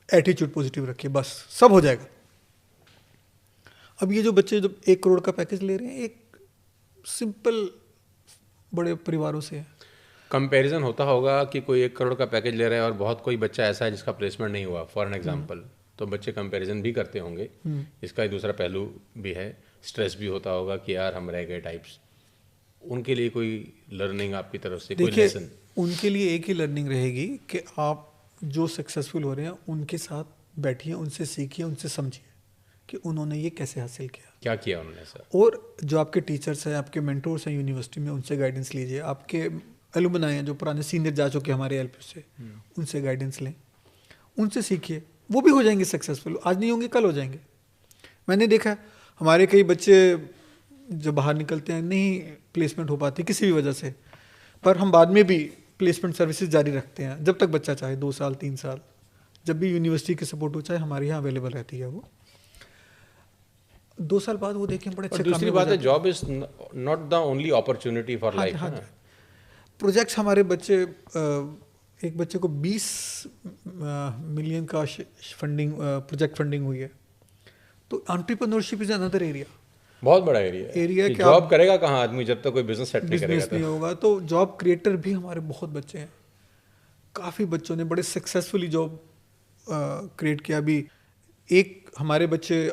एटीट्यूड पॉजिटिव रखिए, बस सब हो जाएगा। अब ये जो बच्चे जो 1 करोड़ का पैकेज ले रहे हैं, एक सिंपल बड़े परिवारों से है। कंपैरिजन होता होगा कि कोई 1 करोड़ का पैकेज ले रहा है और बहुत कोई बच्चा ऐसा है जिसका प्लेसमेंट नहीं हुआ, फॉर एन एग्जाम्पल, तो बच्चे कंपैरिजन भी करते होंगे। इसका एक दूसरा पहलू भी है, स्ट्रेस भी होता होगा कि यार हम रह गए टाइप्स। उनके लिए कोई लर्निंग आपकी तरफ से, कोई लेसन? उनके लिए एक ही लर्निंग रहेगी कि आप जो सक्सेसफुल हो रहे हैं उनके साथ बैठिए, उनसे सीखिए, उनसे समझिए कि उन्होंने ये कैसे हासिल किया, क्या किया उन्होंने सर। और जो आपके टीचर्स हैं, आपके मेंटोर्स हैं यूनिवर्सिटी में, उनसे गाइडेंस लीजिए। आपके एलुमनाई हैं जो पुराने सीनियर जा चुके हमारे एलपी से, उनसे गाइडेंस लें, उनसे सीखिए। वो भी हो जाएंगे सक्सेसफुल, आज नहीं होंगे कल हो जाएंगे। मैंने देखा हमारे कई बच्चे जब बाहर निकलते हैं नहीं प्लेसमेंट हो पाती किसी भी वजह से, पर हम बाद में भी प्लेसमेंट सर्विसेज जारी रखते हैं जब तक बच्चा चाहे, 2 साल 3 साल, जब भी यूनिवर्सिटी की सपोर्ट हो चाहे हमारे यहाँ अवेलेबल रहती है। वो 2 साल बाद वो देखें बड़े अच्छे। दूसरी बात है, job is not the only opportunity for life. हाँ, प्रोजेक्ट्स हमारे बच्चे, एक बच्चे को 20 मिलियन का फंडिंग, प्रोजेक्ट फंडिंग हुई है। तो एंटरप्रेन्योरशिप इज अनदर एरिया, बहुत बड़ा एरिया है कि जॉब करेगा कहाँ आदमी जब तक कोई बिजनेस सेट नहीं करेगा, नहीं होगा। तो जॉब क्रिएटर भी हमारे बहुत बच्चे हैं, काफ़ी बच्चों ने बड़े सक्सेसफुली जॉब क्रिएट किया। अभी एक हमारे बच्चे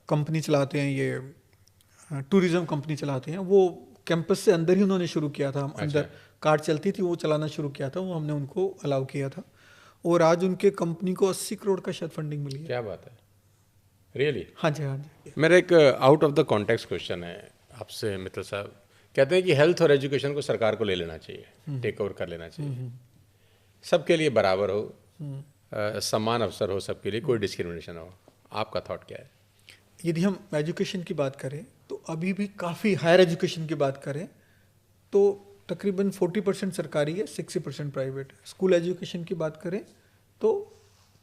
कंपनी चलाते हैं, ये टूरिज्म कंपनी चलाते हैं, वो कैंपस से अंदर ही उन्होंने शुरू किया था। अंदर कार चलती थी, वो चलाना शुरू किया था, वो हमने उनको अलाउ किया था, और आज उनके कंपनी को 80 करोड़ का शायद फंडिंग मिली है। क्या बात है, रियली? हाँ जी, हाँ जी। मेरा एक out of the context question है आपसे मित्र साहब। कहते हैं कि हेल्थ और एजुकेशन को सरकार को ले लेना चाहिए, टेक ओवर कर लेना चाहिए, सबके लिए बराबर हो, समान अवसर हो सबके लिए, कोई डिस्क्रिमिनेशन हो। आपका थॉट क्या है? यदि हम एजुकेशन की बात करें तो अभी भी काफ़ी हायर एजुकेशन की बात करें तो तकरीबन 40% सरकारी है, 60% प्राइवेट है। स्कूल एजुकेशन की बात करें तो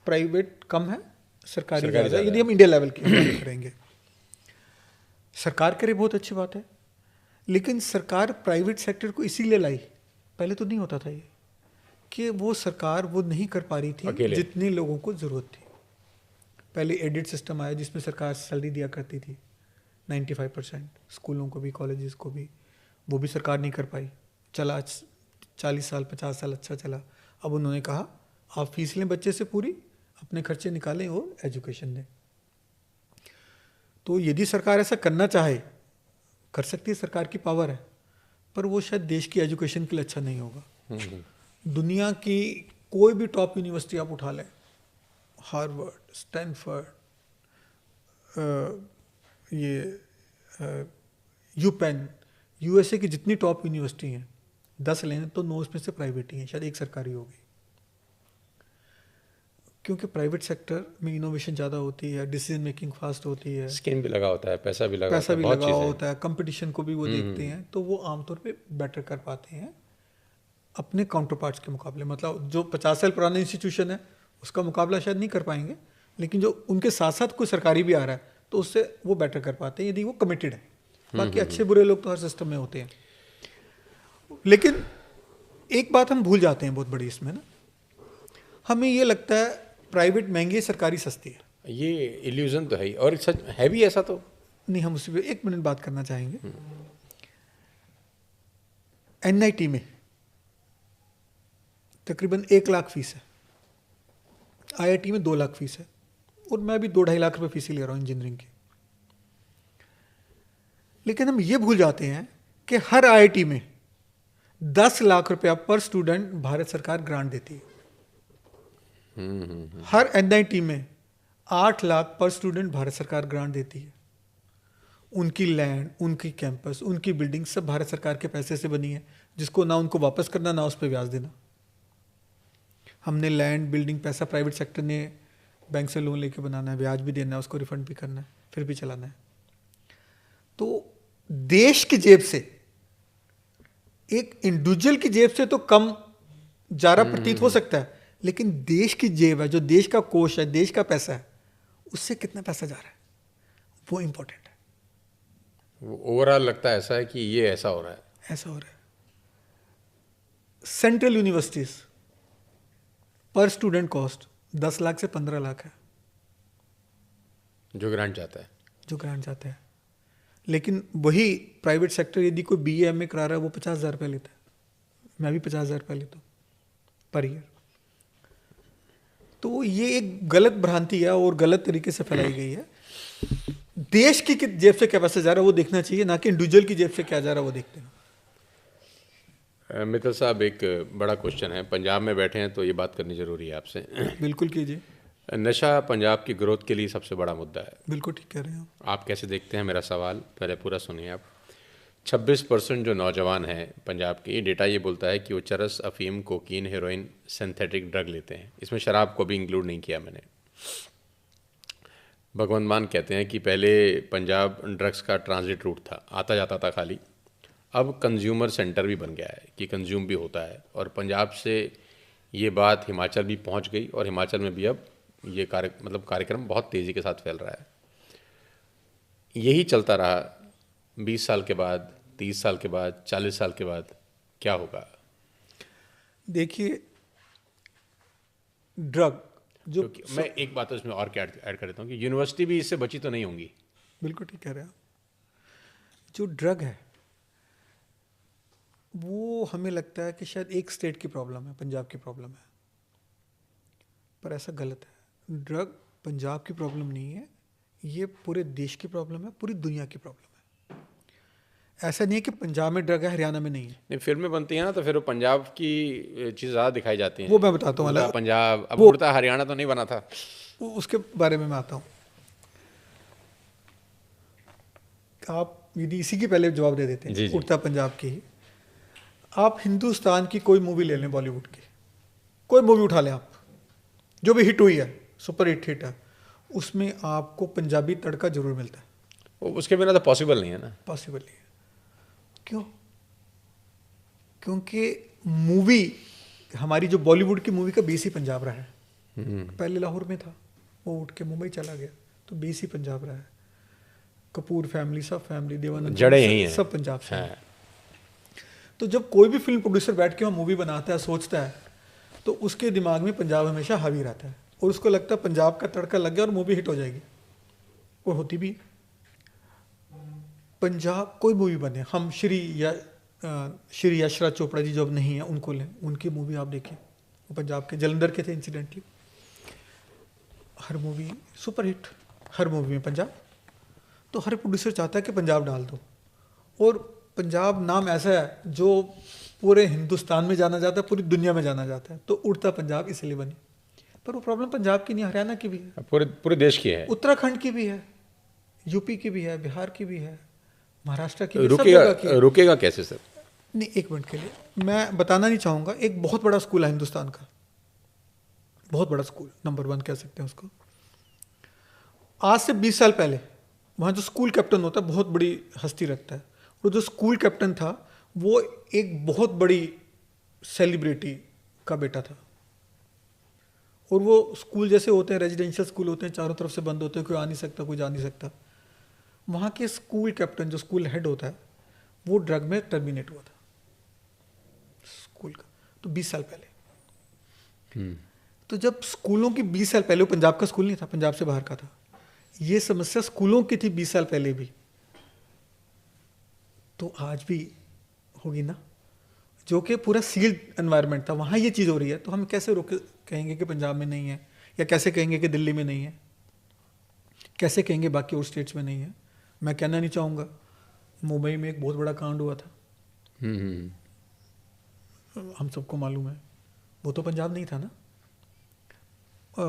प्राइवेट कम है, सरकारी ज़्यादा है। यदि हम इंडिया लेवल की बात करेंगे, सरकार करे बहुत अच्छी बात है, लेकिन सरकार प्राइवेट सेक्टर को इसीलिए लाई, पहले तो नहीं होता था ये, कि वो सरकार वो नहीं कर पा रही थी जितने लोगों को ज़रूरत थी। पहले एडिट सिस्टम आया जिसमें सरकार सैलरी दिया करती थी 95%, स्कूलों को भी कॉलेजेस को भी, वो भी सरकार नहीं कर पाई। चला 40 साल 50 साल अच्छा चला। अब उन्होंने कहा आप फीस लें बच्चे से पूरी, अपने खर्चे निकालें और एजुकेशन दें। तो यदि सरकार ऐसा करना चाहे कर सकती है, सरकार की पावर है, पर वो शायद देश की एजुकेशन के लिए अच्छा नहीं होगा। दुनिया की कोई भी टॉप यूनिवर्सिटी आप उठा लें, हार्वर्ड, स्टैनफोर्ड, ये यूपेन, यूएसए की जितनी टॉप यूनिवर्सिटी हैं 10 लें तो 9 उसमें से प्राइवेट ही हैं, शायद एक सरकारी होगी। क्योंकि प्राइवेट सेक्टर में इनोवेशन ज़्यादा होती है, डिसीजन मेकिंग फास्ट होती है, स्किन भी लगा होता है, पैसा भी लगा होता है, कंपटीशन को भी वो देखते हैं, तो वो आमतौर पे बेटर कर पाते हैं अपने काउंटर पार्ट्स के मुकाबले। मतलब जो 50 साल पुराना इंस्टीट्यूशन है उसका मुकाबला शायद नहीं कर पाएंगे, लेकिन जो उनके साथ साथ कोई सरकारी भी आ रहा है तो उससे वो बेटर कर पाते हैं यदि वो कमिटेड है। बाकी अच्छे बुरे लोग तो हर सिस्टम में होते हैं। लेकिन एक बात हम भूल जाते हैं बहुत बड़ी इसमें ना, हमें ये लगता है प्राइवेट महंगी, सरकारी सस्ती है। ये इल्यूजन तो है ही, और सच है भी ऐसा तो नहीं। हम उसी पे 1 मिनट बात करना चाहेंगे। एनआईटी में तकरीबन 1 लाख फीस है, आईआईटी में 2 लाख फीस है, और मैं भी 2-2.5 लाख रुपए फीस ही ले रहा हूँ इंजीनियरिंग की। लेकिन हम ये भूल जाते हैं कि हर आईआईटी में 10 लाख रुपया पर स्टूडेंट भारत सरकार ग्रांट देती है। हर एनआईटी में 8 लाख पर स्टूडेंट भारत सरकार ग्रांट देती है। उनकी लैंड, उनकी कैंपस, उनकी बिल्डिंग सब भारत सरकार के पैसे से बनी है, जिसको ना उनको वापस करना ना उस पर ब्याज देना। हमने लैंड, बिल्डिंग, पैसा प्राइवेट सेक्टर ने बैंक से लोन लेके बनाना है, ब्याज भी देना है, उसको रिफंड भी करना है, फिर भी चलाना है। तो देश की जेब से, एक इंडिविजुअल की जेब से तो कम जा रहा प्रतीत हो सकता है, लेकिन देश की जेब है, जो देश का कोष है, देश का पैसा है, उससे कितना पैसा जा रहा है, वो इंपॉर्टेंट है। ओवरऑल लगता है ऐसा है कि ये ऐसा हो रहा है, ऐसा हो रहा है। सेंट्रल यूनिवर्सिटीज पर स्टूडेंट कॉस्ट 10 लाख से 15 लाख है, जो ग्रांट जाता है, जो ग्रांट जाता है। लेकिन वही प्राइवेट सेक्टर यदि कोई BA MA करा रहा है, वो 50,000 रुपये लेता है। मैं भी 50,000 रुपये लेता हूँ पर ईयर। तो ये एक गलत भ्रांति है और गलत तरीके से फैलाई गई है। देश की जेब से क्या पैसा जा रहा है वो देखना चाहिए, ना कि इंडिविजुअल की जेब से क्या जा रहा है वो देखते हैं। मित्तल साहब, एक बड़ा क्वेश्चन है, पंजाब में बैठे हैं तो ये बात करनी जरूरी है आपसे। बिल्कुल कीजिए। नशा पंजाब की ग्रोथ के लिए सबसे बड़ा मुद्दा है। बिल्कुल ठीक कह रहे हैं आप कैसे देखते हैं? मेरा सवाल पहले पूरा सुनिए आप। 26% जो नौजवान हैं पंजाब के, ये डेटा ये बोलता है कि वो चरस, अफीम, कोकीन, हेरोइन, सिंथेटिक ड्रग लेते हैं। इसमें शराब को भी इंक्लूड नहीं किया मैंने। भगवंत मान कहते हैं कि पहले पंजाब ड्रग्स का ट्रांजिट रूट था, आता जाता था खाली, अब कंज्यूमर सेंटर भी बन गया है कि कंज्यूम भी होता है। और पंजाब से ये बात हिमाचल भी पहुंच गई और हिमाचल में भी अब ये कार्यक्रम बहुत तेज़ी के साथ फैल रहा है। यही चलता रहा 20 साल के बाद, 30 साल के बाद, 40 साल के बाद क्या होगा? देखिए, ड्रग जो मैं एक बात इसमें और क्या ऐड कर देता हूँ कि यूनिवर्सिटी भी इससे बची तो नहीं होंगी। बिल्कुल ठीक कह रहे हैं आप। जो ड्रग है वो हमें लगता है कि शायद एक स्टेट की प्रॉब्लम है, पंजाब की प्रॉब्लम है, पर ऐसा गलत है। ड्रग पंजाब की प्रॉब्लम नहीं है, ये पूरे देश की प्रॉब्लम है, पूरी दुनिया की प्रॉब्लम है। ऐसा नहीं है कि पंजाब में ड्रग है, हरियाणा में नहीं है। नहीं, फिल्में बनती हैं ना तो फिर वो पंजाब की चीज़ ज़्यादा दिखाई जाती हैं। वो मैं बताता हूँ, उड़ता पंजाब, अब वो उड़ता हरियाणा तो नहीं बना था। उसके बारे में मैं आता हूँ। आप यदि इसी की पहले जवाब दे देते हैं, उड़ता पंजाब की ही, आप हिंदुस्तान की कोई मूवी ले लें, बॉलीवुड की कोई मूवी उठा लें, आप जो भी हिट हुई है, सुपर हिट है, उसमें आपको पंजाबी तड़का जरूर मिलता है। उसके बिना तो पॉसिबल नहीं है ना। पॉसिबल नहीं है। क्यों? क्योंकि मूवी, हमारी जो बॉलीवुड की मूवी का बेस ही पंजाब रहा है। पहले लाहौर में था, वो उठ के मुंबई चला गया, तो बेस ही पंजाब रहा है। कपूर फैमिली, सब फैमिली, देवानंद, जड़ें यही हैं, सब पंजाब से हैं। तो जब कोई भी फिल्म प्रोड्यूसर बैठ के वहाँ मूवी बनाता है, सोचता है, तो उसके दिमाग में पंजाब हमेशा हावी रहता है और उसको लगता है पंजाब का तड़का लग गया और मूवी हिट हो जाएगी, और होती भी। पंजाब कोई मूवी बने, हम श्री यशराज चोपड़ा जी जो अब नहीं है उनको लें, उनकी मूवी आप देखिए, वो पंजाब के जलंधर के थे इंसिडेंटली। हर मूवी सुपर हिट, हर मूवी में पंजाब। तो हर प्रोड्यूसर चाहता है कि पंजाब डाल दो, और पंजाब नाम ऐसा है जो पूरे हिंदुस्तान में जाना जाता है, पूरी दुनिया में जाना जाता है, तो उड़ता पंजाब इसलिए बनी। पर वो प्रॉब्लम पंजाब की नहीं, हरियाणा की भी है, पूरे देश की है, उत्तराखंड की भी है, यूपी की भी है, बिहार की भी है, महाराष्ट्र की भी। रुकेगा कैसे सर? नहीं, एक मिनट के लिए मैं बताना नहीं चाहूँगा। एक बहुत बड़ा स्कूल है हिंदुस्तान का, बहुत बड़ा स्कूल, नंबर 1 कह सकते हैं उसको। आज से 20 साल पहले वहाँ जो स्कूल कैप्टन होता है बहुत बड़ी हस्ती रखता है, और जो स्कूल कैप्टन था वो एक बहुत बड़ी सेलिब्रिटी का बेटा था। और वो स्कूल जैसे होते हैं, रेजिडेंशियल स्कूल होते हैं, चारों तरफ से बंद होते हैं, कोई आ नहीं सकता, कोई जा नहीं सकता। वहाँ के स्कूल कैप्टन, जो स्कूल हेड होता है, वो ड्रग में टर्मिनेट हुआ था स्कूल का, तो 20 साल पहले। तो जब स्कूलों की 20 साल पहले, वो पंजाब का स्कूल नहीं था, पंजाब से बाहर का था, ये समस्या स्कूलों की थी 20 साल पहले भी, तो आज भी होगी ना, जो कि पूरा सील्ड एनवायरनमेंट था, वहाँ ये चीज़ हो रही है। तो हम कैसे कहेंगे कि पंजाब में नहीं है, या कैसे कहेंगे कि दिल्ली में नहीं है, कैसे कहेंगे बाकी और स्टेट्स में नहीं है? मैं कहना नहीं चाहूँगा, मुंबई में एक बहुत बड़ा कांड हुआ था, हम सबको मालूम है, वो तो पंजाब नहीं था ना।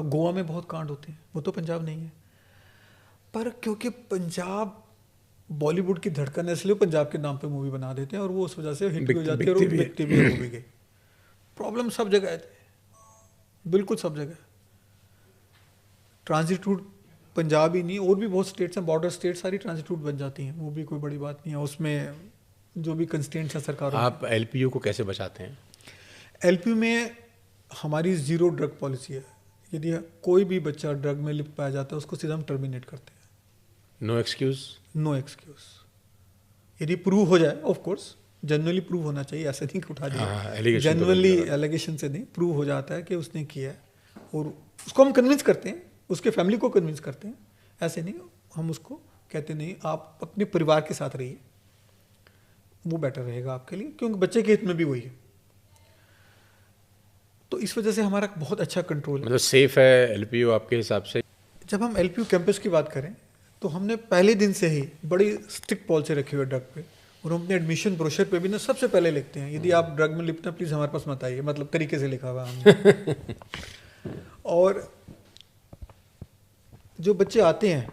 गोवा में बहुत कांड होते हैं, वो तो पंजाब नहीं है। पर क्योंकि पंजाब बॉलीवुड की धड़कन है, इसलिए पंजाब के नाम पे मूवी बना देते हैं और वो उस वजह से हिट भी हो जाती है और बिकती भी है मूवी की। प्रॉब्लम सब जगह है, बिल्कुल सब जगह। ट्रांजिट रूट पंजाब ही नहीं, और भी बहुत स्टेट्स हैं, बॉर्डर स्टेट सारी ट्रांजिट रूट बन जाती हैं, वो भी कोई बड़ी बात नहीं है। उसमें जो भी कंस्टेंट्स हैं सरकार। आप एलपीयू को कैसे बचाते हैं? एलपीयू में हमारी ज़ीरो ड्रग पॉलिसी है। यदि कोई भी बच्चा ड्रग में लिप्त पाया जाता है उसको सीधा हम टर्मिनेट करते हैं। No excuse? No excuse. यदि प्रूव हो जाए, ऑफ कोर्स जनरली प्रूव होना चाहिए, ऐसे नहीं कि उठा दिया, जनरली एलिगेशन से नहीं, प्रूव हो जाता है कि उसने किया है और उसको हम कन्विंस करते हैं, उसके फैमिली को कन्विंस करते हैं। ऐसे नहीं हम उसको कहते नहीं आप अपने परिवार के साथ रहिए, वो बेटर रहेगा आपके लिए, क्योंकि बच्चे के हित में भी वही है। तो इस वजह से हमारा बहुत अच्छा कंट्रोल है। मतलब सेफ है एलपीयू आपके हिसाब से? जब हम एलपीयू कैंपस की बात करें तो हमने पहले दिन से ही बड़ी स्ट्रिक्ट पॉलिसी रखी हुई है ड्रग पे, और हम अपने एडमिशन ब्रोशर पे भी ना सबसे पहले लिखते हैं, यदि आप ड्रग में लिप्त हैं प्लीज़ हमारे पास मत आइए, मतलब तरीके से लिखा हुआ हमने। और जो बच्चे आते हैं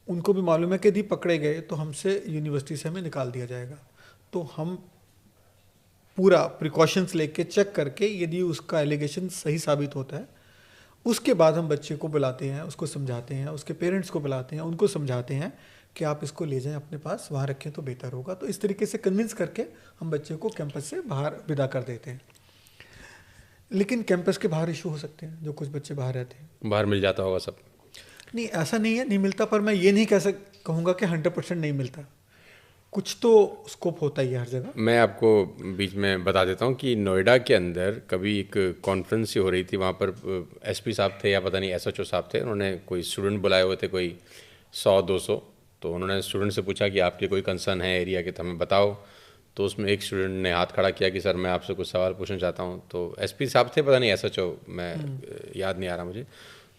उनको भी मालूम है कि यदि पकड़े गए तो हमसे यूनिवर्सिटी से हमें निकाल दिया जाएगा। तो हम पूरा प्रिकॉशंस लेके चेक करके यदि उसका एलिगेशन सही साबित होता है उसके बाद हम बच्चे को बुलाते हैं, उसको समझाते हैं, उसके पेरेंट्स को बुलाते हैं, उनको समझाते हैं कि आप इसको ले जाएं अपने पास, वहाँ रखें तो बेहतर होगा। तो इस तरीके से कन्विंस करके हम बच्चे को कैंपस से बाहर विदा कर देते हैं। लेकिन कैंपस के बाहर इशू हो सकते हैं, जो कुछ बच्चे बाहर रहते हैं। बाहर मिल जाता होगा सब? नहीं, ऐसा नहीं है नहीं मिलता, पर मैं ये नहीं कहूँगा कि 100% नहीं मिलता, कुछ तो स्कोप होता ही है हर जगह। मैं आपको बीच में बता देता हूँ कि नोएडा के अंदर कभी एक कॉन्फ्रेंस सी हो रही थी, वहाँ पर एसपी साहब थे या पता नहीं एसएचओ साहब थे, उन्होंने कोई स्टूडेंट बुलाए हुए थे, कोई 100-200। तो उन्होंने स्टूडेंट से पूछा कि आपके कोई कंसर्न है एरिया के तो हमें बताओ। तो उसमें एक स्टूडेंट ने हाथ खड़ा किया कि सर मैं आपसे कुछ सवाल पूछना चाहता हूँ। तो एसपी साहब थे, पता नहीं एसएचओ, मैं याद नहीं आ रहा मुझे।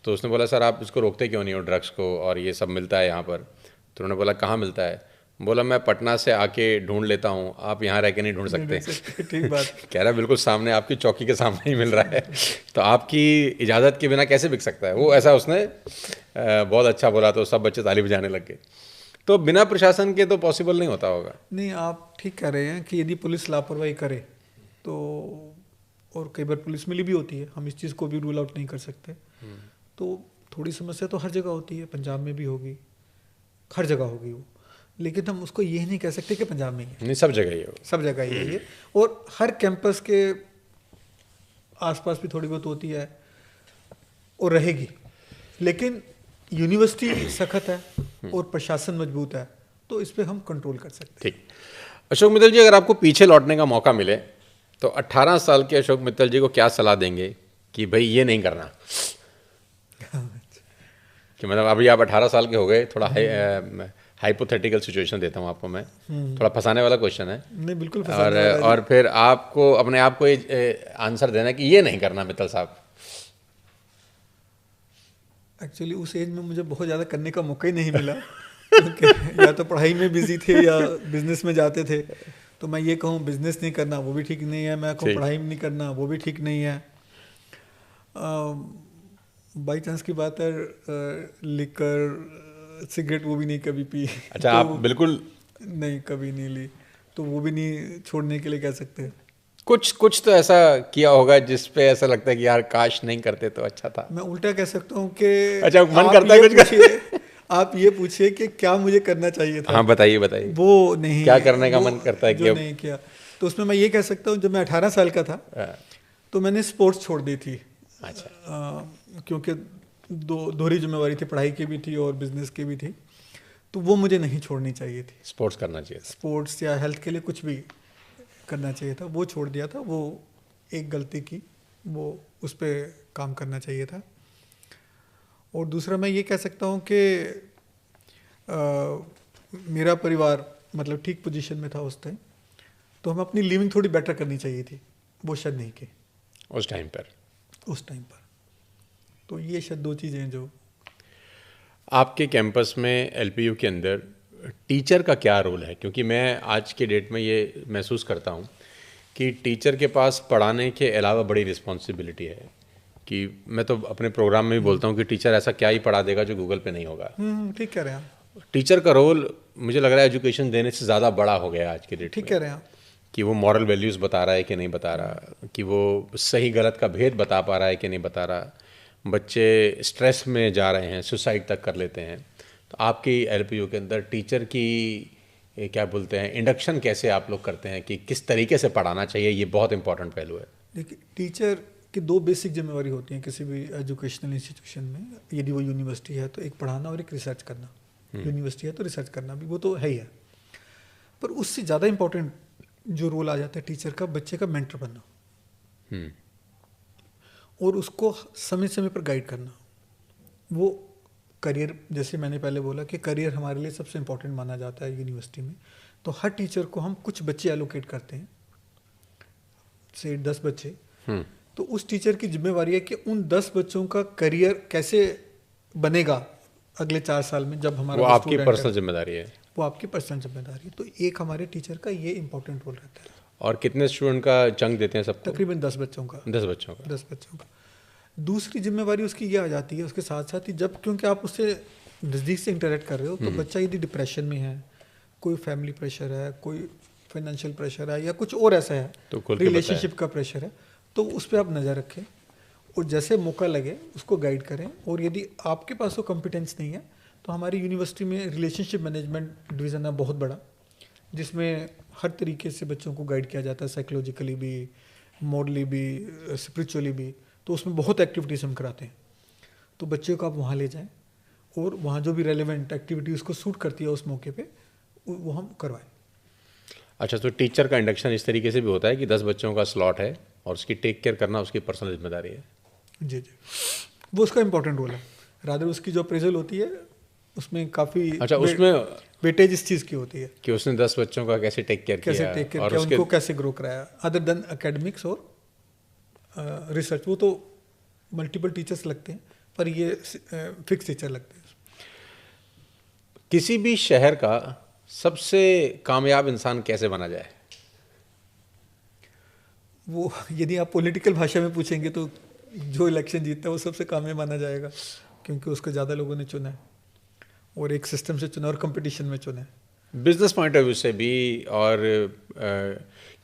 तो उसने बोला सर आप इसको रोकते क्यों नहीं हो ड्रग्स को, और ये सब मिलता है यहाँ पर? तो उन्होंने बोला कहाँ मिलता है? बोला मैं पटना से आके ढूंढ लेता हूँ, आप यहाँ रह के नहीं ढूंढ सकते। ठीक बात। कह रहा है बिल्कुल सामने, आपकी चौकी के सामने ही मिल रहा है, तो आपकी इजाज़त के बिना कैसे बिक सकता है वो? ऐसा उसने बहुत अच्छा बोला, तो सब बच्चे ताली बजाने लग गए। तो बिना प्रशासन के तो पॉसिबल नहीं होता होगा। नहीं, आप ठीक कह रहे हैं कि यदि पुलिस लापरवाही करे तो, और कई बार पुलिस मिली भी होती है, हम इस चीज़ को भी रूल आउट नहीं कर सकते। तो थोड़ी समस्या तो हर जगह होती है, पंजाब में भी होगी, हर जगह होगी वो, लेकिन हम उसको ये नहीं कह सकते कि पंजाब में ही है। नहीं, सब जगह ही है, सब जगह ही है ये। और हर कैंपस के आसपास भी थोड़ी बहुत होती है और रहेगी, लेकिन यूनिवर्सिटी सख्त है और प्रशासन मजबूत है, तो इस पर हम कंट्रोल कर सकते हैं। ठीक। अशोक मित्तल जी, अगर आपको पीछे लौटने का मौका मिले तो 18 साल के अशोक मित्तल जी को क्या सलाह देंगे कि भाई ये नहीं करना? कि मतलब अभी आप 18 साल के हो गए, थोड़ा हाइपोथेटिकल सिचुएशन देता हूँ आपको मैं, थोड़ा फंसाने वाला क्वेश्चन है। नहीं, बिल्कुल और फिर आपको अपने आप को आंसर देना कि ये नहीं करना मित्तल साहब। एक्चुअली उस एज में मुझे बहुत ज़्यादा करने का मौका ही नहीं मिला, क्योंकि या तो पढ़ाई में बिजी थे या बिजनेस में जाते थे। तो मैं ये कहूँ बिजनेस नहीं करना वो भी ठीक नहीं है, मैं कहूँ पढ़ाई नहीं करना वो भी ठीक नहीं है। बाई चांस की बात है, लिकर सिगरेट वो भी नहीं कभी पी। अच्छा, तो आप बिल्कुल नहीं, कभी नहीं ली, तो वो भी नहीं छोड़ने के लिए कह सकते। कुछ तो ऐसा किया होगा जिस पे ऐसा लगता है कि यार काश नहीं करते तो अच्छा था। मैं उल्टा कह सकता हूँ कि अच्छा, मन करता है कुछ आप ये पूछिए कि क्या मुझे करना चाहिए था। हाँ, बताइए बताइए। वो नहीं, क्या करने का मन करता है जो नहीं किया। तो उसमें मैं ये कह सकता हूँ, जब मैं 18 साल का था तो मैंने स्पोर्ट्स छोड़ दी थी। अच्छा। क्योंकि दोहरी जिम्मेवारी थी, पढ़ाई की भी थी और बिजनेस की भी थी, तो वो मुझे नहीं छोड़नी चाहिए थी। स्पोर्ट्स करना चाहिए था, स्पोर्ट्स या हेल्थ के लिए कुछ भी करना चाहिए था, वो छोड़ दिया था। वो एक गलती की, वो उस पर काम करना चाहिए था। और दूसरा मैं ये कह सकता हूँ कि मेरा परिवार मतलब ठीक पोजीशन में था उस टाइम, तो हमें अपनी लिविंग थोड़ी बेटर करनी चाहिए थी, वो शायद नहीं की उस टाइम पर। तो ये शायद दो चीज़ें हैं जो। आपके कैंपस में एलपीयू के अंदर टीचर का क्या रोल है? क्योंकि मैं आज के डेट में ये महसूस करता हूँ कि टीचर के पास पढ़ाने के अलावा बड़ी रिस्पॉन्सिबिलिटी है। कि मैं तो अपने प्रोग्राम में भी बोलता हूँ कि टीचर ऐसा क्या ही पढ़ा देगा जो गूगल पे नहीं होगा। ठीक कह रहे हैं आप। टीचर का रोल मुझे लग रहा है एजुकेशन देने से ज़्यादा बड़ा हो गया आज के डेट में। ठीक कह रहे हैं आप। कि वो मॉरल वैल्यूज़ बता रहा है कि नहीं बता रहा, कि वो सही गलत का भेद बता पा रहा है कि नहीं बता रहा। बच्चे स्ट्रेस में जा रहे हैं, सुसाइड तक कर लेते हैं। तो आपकी एलपीयू के अंदर टीचर की क्या बोलते हैं, इंडक्शन कैसे आप लोग करते हैं कि किस तरीके से पढ़ाना चाहिए? ये बहुत इंपॉर्टेंट पहलू है। देखिए, टीचर की 2 बेसिक जिम्मेवारी होती हैं किसी भी एजुकेशनल इंस्टीट्यूशन में। यदि वो यूनिवर्सिटी है तो एक पढ़ाना और एक रिसर्च करना। यूनिवर्सिटी है तो रिसर्च करना भी, वो तो है ही है। पर उससे ज़्यादा इंपॉर्टेंट जो रोल आ जाता है टीचर का, बच्चे का मेंटर बनना और उसको समय समय पर गाइड करना। वो करियर, जैसे मैंने पहले बोला कि करियर हमारे लिए सबसे इम्पोर्टेंट माना जाता है यूनिवर्सिटी में। तो हर टीचर को हम कुछ बच्चे एलोकेट करते हैं, से 10 बच्चे। तो उस टीचर की जिम्मेवारी है कि उन 10 बच्चों का करियर कैसे बनेगा अगले 4 साल में, जब हमारा वो आपकी पर्सनल जिम्मेदारी है। वो आपकी पर्सनल जिम्मेदारी है। तो एक हमारे टीचर का ये इंपॉर्टेंट रोल रहता है। और कितने स्टूडेंट का चंक देते हैं सबको? तकरीबन 10 बच्चों का। 10 बच्चों का। 10 बच्चों का। दूसरी जिम्मेवारी उसकी ये आ जाती है उसके साथ साथ ही, जब क्योंकि आप उससे नज़दीक से इंटरेक्ट कर रहे हो, तो बच्चा यदि डिप्रेशन में है, कोई फैमिली प्रेशर है, कोई फाइनेंशियल प्रेशर है, या कुछ और ऐसा है, तो रिलेशनशिप का प्रेशर है, तो उस पर आप नज़र रखें और जैसे मौका लगे उसको गाइड करें। और यदि आपके पास वो कॉम्पिटेंस नहीं है तो हमारी यूनिवर्सिटी में रिलेशनशिप मैनेजमेंट डिवीज़न है बहुत बड़ा, जिसमें हर तरीके से बच्चों को गाइड किया जाता है, साइकोलॉजिकली भी, मॉरली भी, स्पिरिचुअली भी। तो उसमें बहुत एक्टिविटीज़ हम कराते हैं। तो बच्चे को आप वहाँ ले जाएं और वहाँ जो भी रेलेवेंट एक्टिविटी उसको सूट करती है उस मौके पे, वो हम करवाएं। अच्छा, तो टीचर का इंडक्शन इस तरीके से भी होता है कि 10 बच्चों का स्लॉट है और उसकी टेक केयर करना उसकी पर्सनल जिम्मेदारी है। जी, वो उसका इंपॉर्टेंट रोल है। रादर उसकी जो अप्रेजल होती है उसमें काफ़ी, अच्छा, उसमें वेटेज इस चीज़ की होती है कि उसने 10 बच्चों का कैसे टेक केयर किया और उनको कैसे ग्रो कराया, अदर देन एकेडमिक्स और रिसर्च। वो तो मल्टीपल टीचर्स लगते हैं, पर ये फिक्स टीचर लगते हैं। किसी भी शहर का सबसे कामयाब इंसान कैसे बना जाए? वो यदि आप पॉलिटिकल भाषा में पूछेंगे तो जो इलेक्शन जीतता है वो सबसे कामयाब माना जाएगा, क्योंकि उसको ज़्यादा लोगों ने चुना है और एक सिस्टम से चुना और कंपटीशन में चुना है। बिजनेस पॉइंट ऑफ व्यू से भी और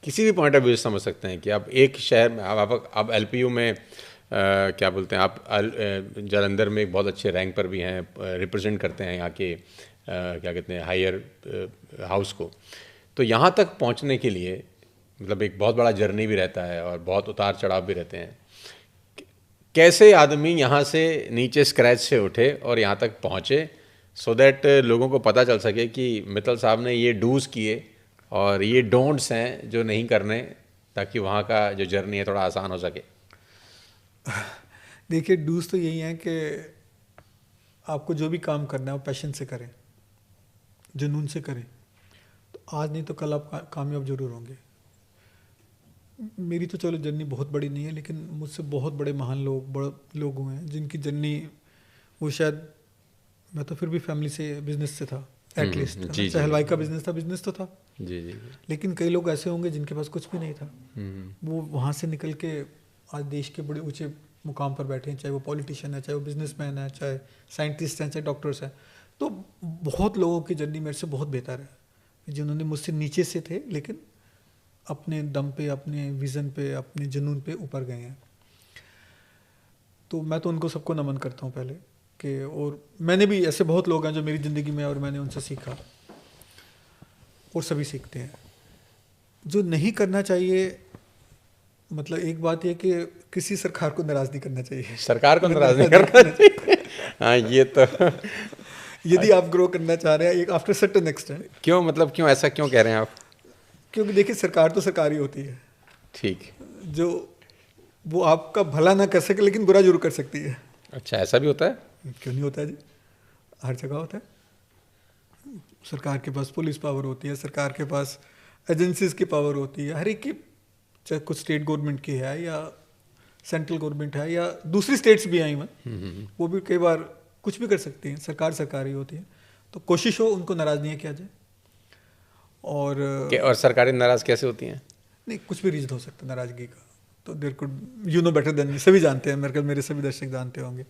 किसी भी पॉइंट ऑफ व्यू से समझ सकते हैं कि आप एक शहर में, आप एलपीयू में क्या बोलते हैं, आप जालंधर में एक बहुत अच्छे रैंक पर भी हैं, रिप्रेजेंट करते हैं यहाँ के क्या कहते हैं हायर हाउस को। तो यहाँ तक पहुँचने के लिए मतलब एक बहुत बड़ा जर्नी भी रहता है और बहुत उतार चढ़ाव भी रहते हैं। कैसे आदमी यहाँ से नीचे स्क्रैच से उठे और यहाँ तक पहुँचे, सो दैट लोगों को पता चल सके कि मित्तल साहब ने ये डूज किए और ये डोंट्स हैं जो नहीं करने, ताकि वहाँ का जो जर्नी है थोड़ा आसान हो सके। देखिए, डूज तो यही है कि आपको जो भी काम करना है वो पैशन से करें, जुनून से करें, तो आज नहीं तो कल आप कामयाब जरूर होंगे। मेरी तो चलो जर्नी बहुत बड़ी नहीं है, लेकिन मुझसे बहुत बड़े महान लोग हुए हैं जिनकी जर्नी, वो शायद, मैं तो फिर भी फैमिली से, बिजनेस से था एटलीस्ट, चाहे हलवाई का बिजनेस था, बिजनेस तो था जी। लेकिन कई लोग ऐसे होंगे जिनके पास कुछ भी नहीं था, वो वहाँ से निकल के आज देश के बड़े ऊंचे मुकाम पर बैठे हैं, चाहे वो पॉलिटिशियन है, चाहे वो बिजनेसमैन है, चाहे साइंटिस्ट हैं, चाहे डॉक्टर्स हैं। तो बहुत लोगों की जर्नी मेरे से बहुत बेहतर है, जिन्होंने मुझसे नीचे से थे लेकिन अपने दम पे, अपने विज़न पे, अपने जुनून पे ऊपर गए हैं। तो मैं तो उनको सबको नमन करता हूँ पहले कि, और मैंने भी, ऐसे बहुत लोग हैं जो मेरी ज़िंदगी में, और मैंने उनसे सीखा और सभी सीखते हैं। जो नहीं करना चाहिए, मतलब एक बात यह कि किसी सरकार को नाराज़ नहीं करना चाहिए। सरकार को नाराज़ नहीं करना चाहिए। हाँ, ये तो यदि आप ग्रो करना चाह रहे हैं एक आफ्टर सर्टेन एक्सटेंट। क्यों, मतलब क्यों, ऐसा क्यों कह रहे हैं आप? क्योंकि देखिए, सरकार तो सरकार ही होती है। ठीक। जो वो आपका भला ना कर सके लेकिन बुरा जरूर कर सकती है। अच्छा, ऐसा भी होता है? क्यों नहीं होता है जी, हर जगह होता है। सरकार के पास पुलिस पावर होती है, सरकार के पास एजेंसीज की पावर होती है, हर एक की, चाहे कुछ स्टेट गवर्नमेंट की है या सेंट्रल गवर्नमेंट है या दूसरी स्टेट्स भी आई हैं, वो भी कई बार कुछ भी कर सकती हैं। सरकार सरकार ही होती है, तो कोशिश हो उनको नाराज़ नहीं किया जाए। और सरकारें नाराज़ कैसे होती हैं? नहीं, कुछ भी रीजन हो सकता है नाराजगी का, तो there could, you know better than me, सभी जानते हैं, मेरे ख्याल मेरे सभी दर्शक जानते होंगे।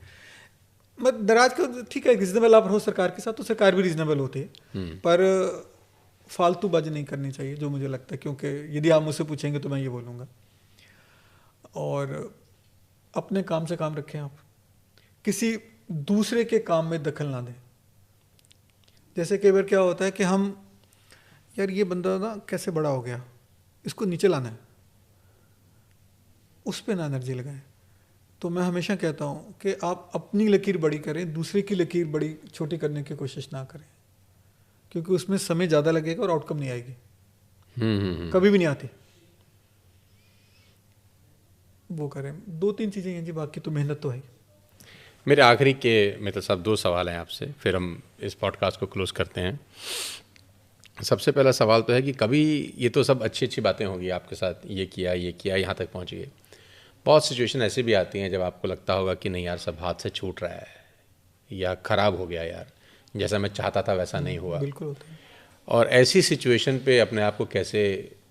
मत नाराज का ठीक है, रीजनेबल आप हो सरकार के साथ तो सरकार भी रीजनेबल होती है, पर फालतूबाजी नहीं करनी चाहिए जो मुझे लगता है, क्योंकि यदि आप मुझसे पूछेंगे तो मैं ये बोलूँगा। और अपने काम से काम रखें, आप किसी दूसरे के काम में दखल ना दें। जैसे कई बार क्या होता है कि हम, यार ये बंदा ना कैसे बड़ा हो गया, इसको नीचे लाना है, उस पर ना एनर्जी लगाएं। तो मैं हमेशा कहता हूँ कि आप अपनी लकीर बड़ी करें, दूसरे की लकीर बड़ी छोटी करने की कोशिश ना करें, क्योंकि उसमें समय ज़्यादा लगेगा और आउटकम नहीं आएगी, कभी भी नहीं आती। वो करें, 2-3 चीज़ें हैं जी, बाकी तो मेहनत तो है। मेरे आखिरी के मित्र साहब 2 सवाल हैं आपसे, फिर हम इस पॉडकास्ट को क्लोज करते हैं। सबसे पहला सवाल तो है कि कभी, ये तो सब अच्छी अच्छी बातें होगी आपके साथ, ये किया यहाँ तक पहुँच गए, बहुत सिचुएशन ऐसी भी आती हैं जब आपको लगता होगा कि नहीं यार सब हाथ से छूट रहा है या ख़राब हो गया, यार जैसा मैं चाहता था वैसा नहीं हुआ। बिल्कुल होता है। और ऐसी सिचुएशन पे अपने आप को कैसे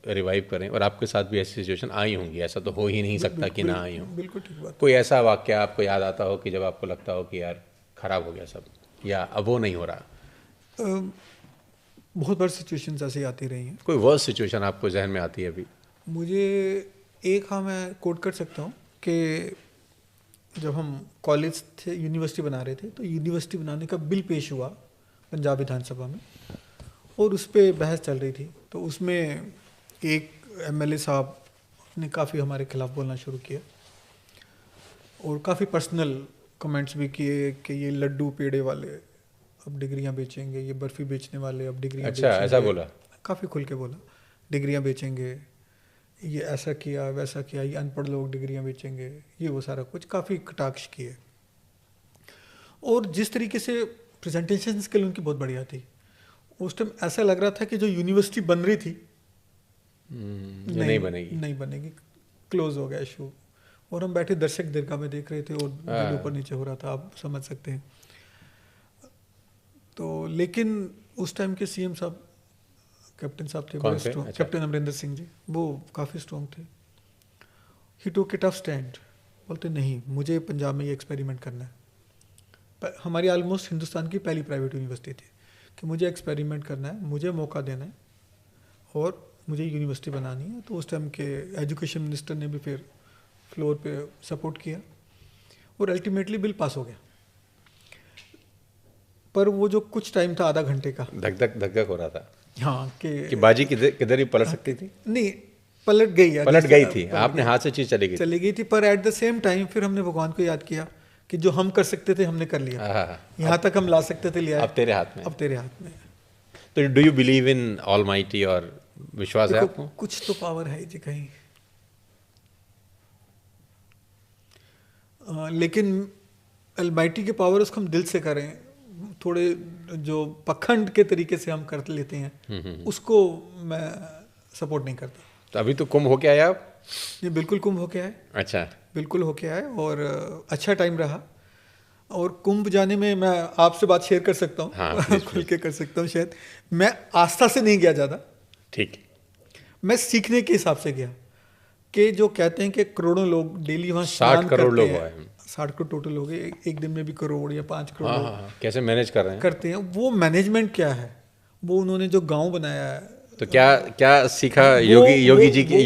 रिवाइव करें, और आपके साथ भी ऐसी सिचुएशन आई होंगी, ऐसा तो हो ही नहीं सकता कि ना आई हो। बिल्कुल ठीक बात। कोई ऐसा वाक्य आपको याद आता हो कि जब आपको लगता हो कि यार ख़राब हो गया सब, या अब वो नहीं हो रहा? बहुत बार सिचुएशंस ऐसी आती रही हैं। कोई वर्स्ट सिचुएशन आपको जहन में आती है अभी? मुझे एक, हाँ मैं कोट कर सकता हूँ कि जब हम कॉलेज थे, यूनिवर्सिटी बना रहे थे, तो यूनिवर्सिटी बनाने का बिल पेश हुआ पंजाब विधानसभा में, और उस पर बहस चल रही थी। तो उसमें एक एमएलए साहब ने काफ़ी हमारे खिलाफ बोलना शुरू किया और काफ़ी पर्सनल कमेंट्स भी किए कि ये लड्डू पेड़े वाले अब डिग्रियां बेचेंगे, ये बर्फ़ी बेचने वाले अब डिग्रियां अच्छा, बेचेंगे। ऐसा बोला? काफ़ी खुल के बोला, डिग्रियां बेचेंगे, ये ऐसा किया वैसा किया, ये अनपढ़ लोग डिग्रियां बेचेंगे, ये वो सारा कुछ काफ़ी कटाक्ष किए। और जिस तरीके से प्रेजेंटेशन स्किल उनकी बहुत बढ़िया थी, उस टाइम ऐसा लग रहा था कि जो यूनिवर्सिटी बन रही थी नहीं बनेगी, क्लोज हो गया इशू। और हम बैठे दर्शक दीर्घा में देख रहे थे और दिल ऊपर नीचे हो रहा था, आप समझ सकते हैं। तो लेकिन उस टाइम के सीएम साहब, कैप्टन साहब थे बड़े स्ट्रॉन्ग, अच्छा। कैप्टन अमरिंदर सिंह जी, वो काफ़ी स्ट्रॉन्ग थे। ही टुक ए टफ स्टैंड, बोलते नहीं मुझे पंजाब में ये एक्सपेरिमेंट करना है। हमारी ऑलमोस्ट हिंदुस्तान की पहली प्राइवेट यूनिवर्सिटी थी कि मुझे एक्सपेरिमेंट करना है, मुझे मौका देना है और मुझे यूनिवर्सिटी बनानी है। तो उस टाइम के एजुकेशन मिनिस्टर ने भी फिर फ्लोर पे सपोर्ट किया और अल्टीमेटली बिल पास हो गया। पर वो जो कुछ टाइम था, आधा घंटे का, धक धक हो रहा था, हाँ, कि बाजी किधर ही पलट सकती थी। नहीं, पलट गई थी, आपने हाथ से चीज चली गई थी। पर एट द सेम टाइम फिर हमने भगवान को याद किया कि जो हम कर सकते थे हमने कर लिया, यहाँ तक हम ला सकते थे लिया, अब तेरे हाथ में। तो do you believe in almighty, और विश्वास है आपको? कुछ तो पावर है जी कहीं, लेकिन अलमाइटी की पावर उसको हम दिल से करें, थोड़े जो पखंड के तरीके से हम कर लेते हैं उसको मैं सपोर्ट नहीं करता। तो अभी तो कुंभ होके आया आप? ये बिल्कुल कुंभ होके आए। अच्छा, बिल्कुल होके आए और अच्छा टाइम रहा। और कुंभ जाने में मैं आपसे बात शेयर कर सकता हूँ, हाँ, खुल के कर सकता हूँ शायद। मैं आस्था से नहीं गया ज़्यादा, ठीक, मैं सीखने के हिसाब से गया कि जो कहते हैं कि करोड़ों लोग डेली वहाँ 60 करोड़ लोग हैं, 60 करोड़ टोटल हो गए, एक दिन में भी करोड़ या 5 करोड़ लोग कैसे मैनेज कर रहे हैं, करते हैं। वो मैनेजमेंट क्या है, वो उन्होंने जो गांव बनाया है, तो क्या सीखा योगी जी के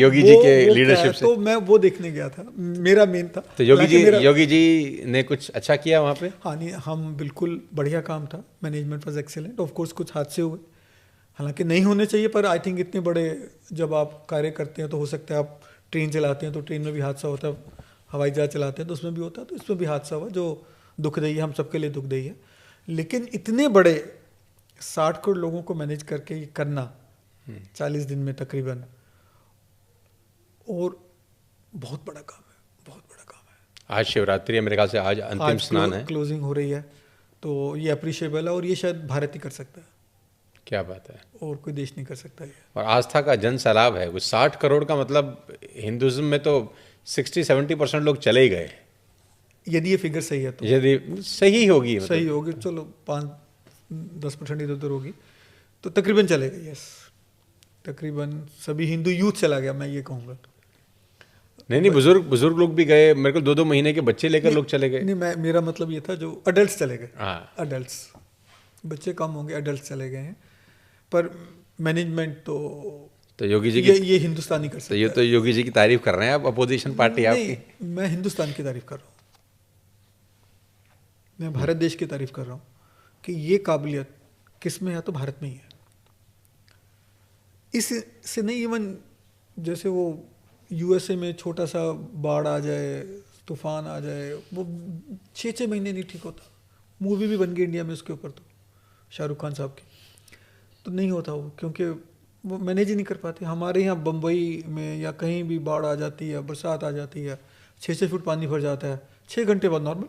लीडरशिप से? तो मैं वो देखने गया था, मेरा मेन था। तो योगी जी ने कुछ अच्छा किया वहाँ पे? हाँ, नहीं, हम बिल्कुल बढ़िया काम था, management was excellent. Of course कुछ हादसे हुए, हालांकि नहीं होने चाहिए, पर आई थिंक इतने बड़े जब आप कार्य करते हैं तो हो सकता है, आप ट्रेन चलाते हैं तो ट्रेन में भी हादसा होता है, हवाई जहाज चलाते हैं तो उसमें भी होता है, तो इसमें भी हादसा हुआ जो दुखदायी है, हम सबके लिए दुखदायी है। लेकिन इतने बड़े 60 करोड़ लोगों को मैनेज करके ये करना 40 दिन में तकरीबन, और बहुत बड़ा काम है, बहुत बड़ा काम है। आज शिवरात्रि है, मेरे ख्याल से आज अंतिम स्नान है, क्लोजिंग हो रही है, तो ये अप्रिशिएबल है और ये शायद भारत ही कर सकता है। क्या बात है, और कोई देश नहीं कर सकता ये। और आस्था का जन सैलाब है। 60 करोड़ का मतलब हिंदुइज्म में तो 60-70% लोग चले ही गए, यदि ये फिगर सही है तो। यदि सही होगी, मतलब सही होगी, चलो 5-10% इधर उधर होगी तो तकरीबन चले गए, यस तकरीबन सभी हिंदू यूथ चला गया, मैं ये कहूँगा। नहीं, बुजुर्ग लोग भी गए, मेरे को 2-2 महीने के बच्चे लेकर लोग चले गए। नहीं, मेरा मतलब ये था जो अडल्ट चले गए। हाँ, अडल्ट्स, बच्चे कम होंगे, अडल्ट चले गए हैं। पर मैनेजमेंट तो योगी जी ये हिंदुस्तानी कर सकते हैं। तो योगी जी की तारीफ कर रहे हैं आप, अपोजिशन पार्टी आपकी। नहीं, मैं हिंदुस्तान की तारीफ कर रहा हूँ, मैं भारत देश की तारीफ कर रहा हूँ कि ये काबिलियत किस में है, तो भारत में ही है। इससे नहीं, इवन जैसे वो यूएसए में छोटा सा बाढ़ आ जाए, तूफान आ जाए, वो 6-6 महीने नहीं ठीक होता। मूवी भी बन गई इंडिया में उसके ऊपर, तो शाहरुख खान साहब की, तो नहीं होता वो, क्योंकि वो मैनेज ही नहीं कर पाते। हमारे यहाँ बम्बई में या कहीं भी बाढ़ आ जाती है, बरसात आ जाती है, 6-6 फुट पानी भर जाता है, 6 घंटे बाद नॉर्मल।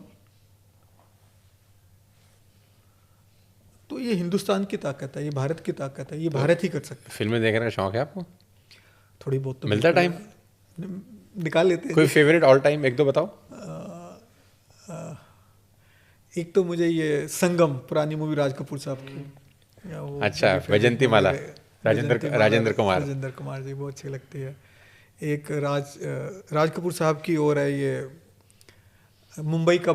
तो ये हिंदुस्तान की ताकत है, ये भारत की ताकत है, ये भारत ही कर सकता है। फिल्में देखने का शौक है आपको? थोड़ी बहुत तो मिलता टाइम? निकाल लेते हैं। कोई फेवरेट ऑल टाइम 1-2 बताओ। एक तो मुझे ये संगम, पुरानी मूवी राज कपूर साहब की, वो अच्छा, वैजयंती माला, राजेंद्र कुमार जी, बहुत अच्छी लगती है। एक राज कपूर साहब की और है ये बम्बई का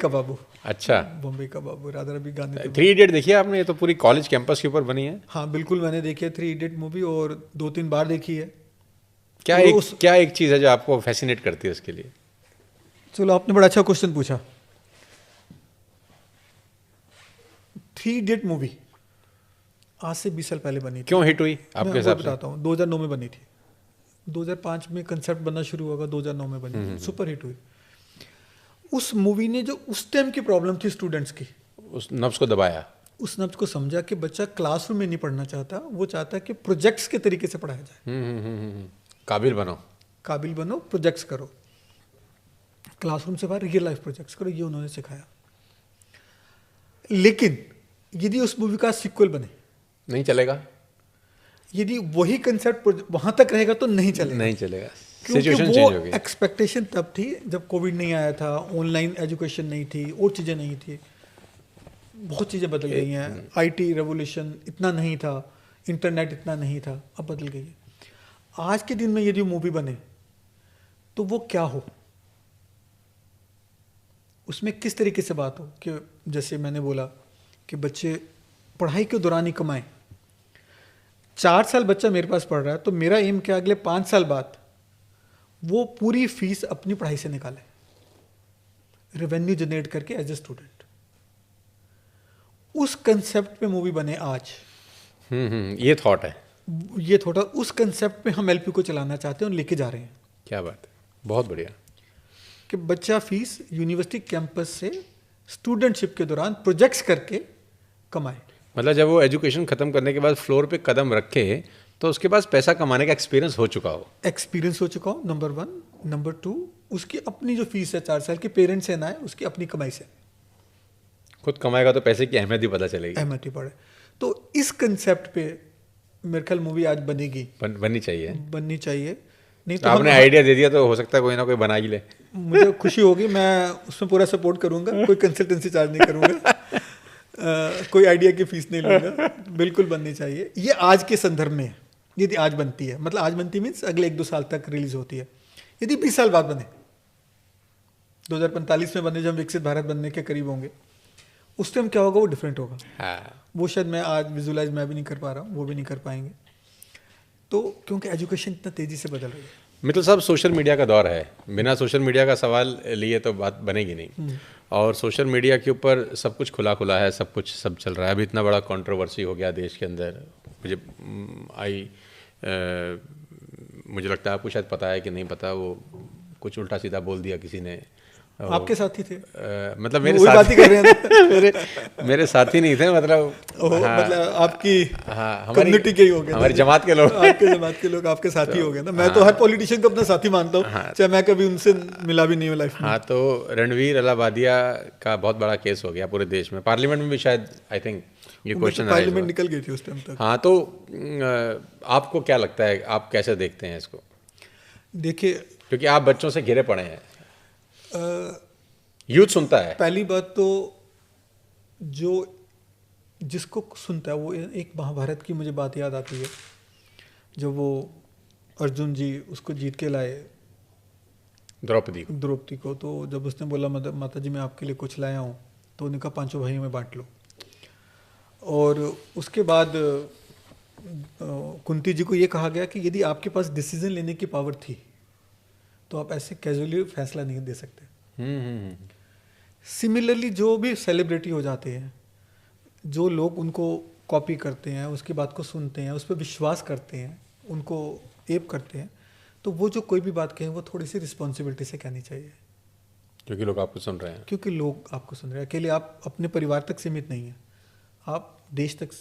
बाबू। अच्छा, बम्बई का बाबू, राधा रवि गांधी। 3 इडियट देखी है आपने? ये तो पूरी कॉलेज कैंपस के ऊपर बनी है। हाँ बिल्कुल, मैंने देखी है 3 इडियट मूवी, और 2-3 बार देखी है। क्या एक चीज़ है जो आपको फैसिनेट करती है उसके लिए? चलो, आपने बड़ा अच्छा क्वेश्चन पूछा। 3 इडियट मूवी आज से 20 साल पहले बनी थी। क्यों हिट हुई आपके हिसाब से? बताता हूँ। 2009 में बनी थी, 2005 में कंसेप्ट बनना शुरू होगा, 2009 में बनी थी, सुपर हिट हुई। उस मूवी ने जो उस टाइम की प्रॉब्लम थी स्टूडेंट्स की, उस नब्ज को दबाया, उस नब्ज को समझा कि बच्चा क्लासरूम में नहीं पढ़ना चाहता, वो चाहता है कि प्रोजेक्ट्स के तरीके से पढ़ाया जाए। काबिल बनो, प्रोजेक्ट्स करो, क्लासरूम से बाहर रियल लाइफ प्रोजेक्ट्स करो, ये उन्होंने सिखाया। लेकिन यदि उस मूवी का सीक्वल बने, नहीं चलेगा। यदि वही कंसेप्ट वहां तक रहेगा तो नहीं चलेगा। क्योंकि वो एक्सपेक्टेशन तब थी जब कोविड नहीं आया था, ऑनलाइन एजुकेशन नहीं थी, और चीज़ें नहीं थी, बहुत चीज़ें बदल गई हैं। आईटी रेवोल्यूशन इतना नहीं था, इंटरनेट इतना नहीं था, अब बदल गई है। आज के दिन में यदि मूवी बने तो वो क्या हो, उसमें किस तरीके से बात हो कि जैसे मैंने बोला कि बच्चे पढ़ाई के दौरान ही कमाएं। 4 साल बच्चा मेरे पास पढ़ रहा है, तो मेरा एम क्या, अगले 5 साल बाद वो पूरी फीस अपनी पढ़ाई से निकाले, रेवेन्यू जनरेट करके एज ए स्टूडेंट। उस कंसेप्ट पे मूवी बने आज। ये थॉट है, ये थोड़ा उस कंसेप्ट पे हम एलपी को चलाना चाहते हैं और लेके जा रहे हैं। क्या बात है, बहुत बढ़िया। कि बच्चा फीस यूनिवर्सिटी कैंपस से स्टूडेंटशिप के दौरान प्रोजेक्ट्स करके कमाए। मतलब जब वो एजुकेशन खत्म करने के बाद फ्लोर पे कदम रखे तो उसके पास पैसा कमाने का एक्सपीरियंस हो चुका हो। नंबर 1। नंबर 2, उसकी अपनी जो फीस है 4 साल की, पेरेंट्स से ना है, उसकी अपनी कमाई से। खुद कमाएगा तो पैसे की अहमियत ही पता चलेगी, अहमियत ही पड़े। तो इस कंसेप्ट पे मेरे ख्याल मूवी आज बनेगी, बननी चाहिए। नहीं तो आपने आइडिया दे दिया तो हो सकता है कोई ना कोई बना ही ले। मुझे खुशी होगी, मैं उसमें पूरा सपोर्ट करूंगा, कोई कंसल्टेंसी चार्ज नहीं करूंगा, कोई आइडिया की फीस नहीं लूंगा, बिल्कुल बननी चाहिए। ये आज के संदर्भ में यदि आज बनती है, मतलब आज बनती मीन्स अगले 1-2 साल तक रिलीज होती है। यदि 20 साल बाद बने, 2045 में बने, जब विकसित भारत बनने के करीब होंगे, उस टाइम क्या होगा, वो डिफरेंट होगा। हाँ। वो शायद मैं आज विजुलाइज मैं भी नहीं कर पा रहा हूँ, वो भी नहीं कर पाएंगे, तो क्योंकि एजुकेशन इतना तेजी से बदल रही है। मित्तल साहब, सोशल मीडिया का दौर है, बिना सोशल मीडिया का सवाल लिए तो बात बनेगी नहीं। और सोशल मीडिया के ऊपर सब कुछ खुला है, सब चल रहा है। अभी इतना बड़ा कंट्रोवर्सी हो गया देश के अंदर, मुझे लगता है आपको शायद पता है कि नहीं पता, वो कुछ उल्टा सीधा बोल दिया किसी ने। आपके साथी थे? मतलब मेरे साथी कर रहे थे। मेरे साथी नहीं थे, मतलब हाँ, मतलब आपकी कम्युनिटी के ही हो गए, हमारी जमात के लोग, आपके जमात के लोग आपके साथी हो गए ना। मैं तो हर पॉलिटिशियन को अपना साथी मानता हूँ, चाहे मैं कभी उनसे मिला भी नहीं हूँ लाइफ में। हाँ, तो रणवीर अलाहाबादिया का बहुत बड़ा केस हो गया पूरे देश में, पार्लियामेंट में भी शायद, आई थिंक ये क्वेश्चन पार्लियामेंट निकल गई थी उस टाइम तक। हाँ, तो आपको क्या लगता है, आप कैसे देखते हैं इसको? देखिए, क्योंकि आप बच्चों से घिरे पड़े हैं, यूथ सुनता है। पहली बात तो जो जिसको सुनता है वो, एक महाभारत की मुझे बात याद आती है। जब वो अर्जुन जी उसको जीत के लाए द्रौपदी को, तो जब उसने बोला माता जी मैं आपके लिए कुछ लाया हूँ, तो उन्होंने कहा पांचों भाइयों में बांट लो। और उसके बाद कुंती जी को ये कहा गया कि यदि आपके पास डिसीजन लेने की पावर थी तो आप ऐसे कैजुअली फैसला नहीं दे सकते। सिमिलरली जो भी सेलिब्रिटी हो जाते हैं, जो लोग उनको कॉपी करते हैं, उसकी बात को सुनते हैं, उस पर विश्वास करते हैं, उनको एप करते हैं, तो वो जो कोई भी बात कहें वो थोड़ी सी रिस्पॉन्सिबिलिटी से कहनी चाहिए, क्योंकि लोग आपको सुन रहे हैं। क्योंकि लोग आपको सुन रहे हैं। अकेले आप अपने परिवार तक सीमित नहीं हैं, आप देश तक